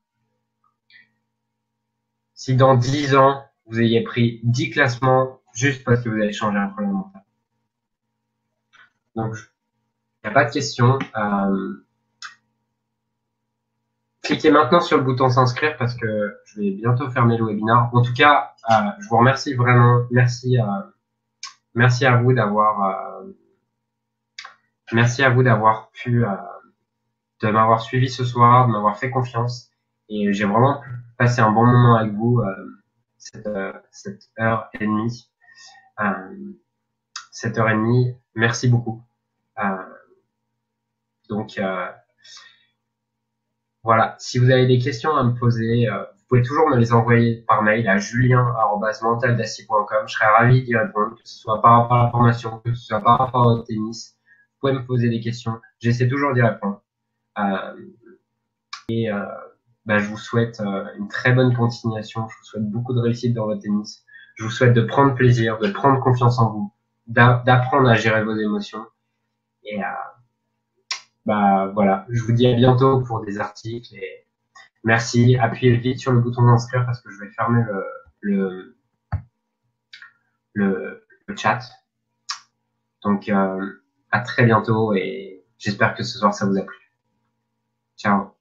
Si dans 10 ans, vous ayez pris 10 classements juste parce que vous avez changé un problème mental. Donc, il n'y a pas de question. Cliquez maintenant sur le bouton s'inscrire parce que je vais bientôt fermer le webinaire. En tout cas, je vous remercie vraiment. Merci à vous d'avoir de m'avoir suivi ce soir, de m'avoir fait confiance. Et j'ai vraiment passé un bon moment avec vous cette heure et demie. 7h30. Merci beaucoup. Donc voilà, si vous avez des questions à me poser, vous pouvez toujours me les envoyer par mail à julien@mentaldacier.com. Je serais ravi d'y répondre, que ce soit par rapport à la formation, que ce soit par rapport au tennis. Vous pouvez me poser des questions. J'essaie toujours d'y répondre. Je vous souhaite une très bonne continuation. Je vous souhaite beaucoup de réussite dans votre tennis. Je vous souhaite de prendre plaisir, de prendre confiance en vous, d'apprendre à gérer vos émotions. Et voilà, je vous dis à bientôt pour des articles. Et merci. Appuyez vite sur le bouton d'inscrire parce que je vais fermer le chat. Donc à très bientôt et j'espère que ce soir ça vous a plu. Ciao.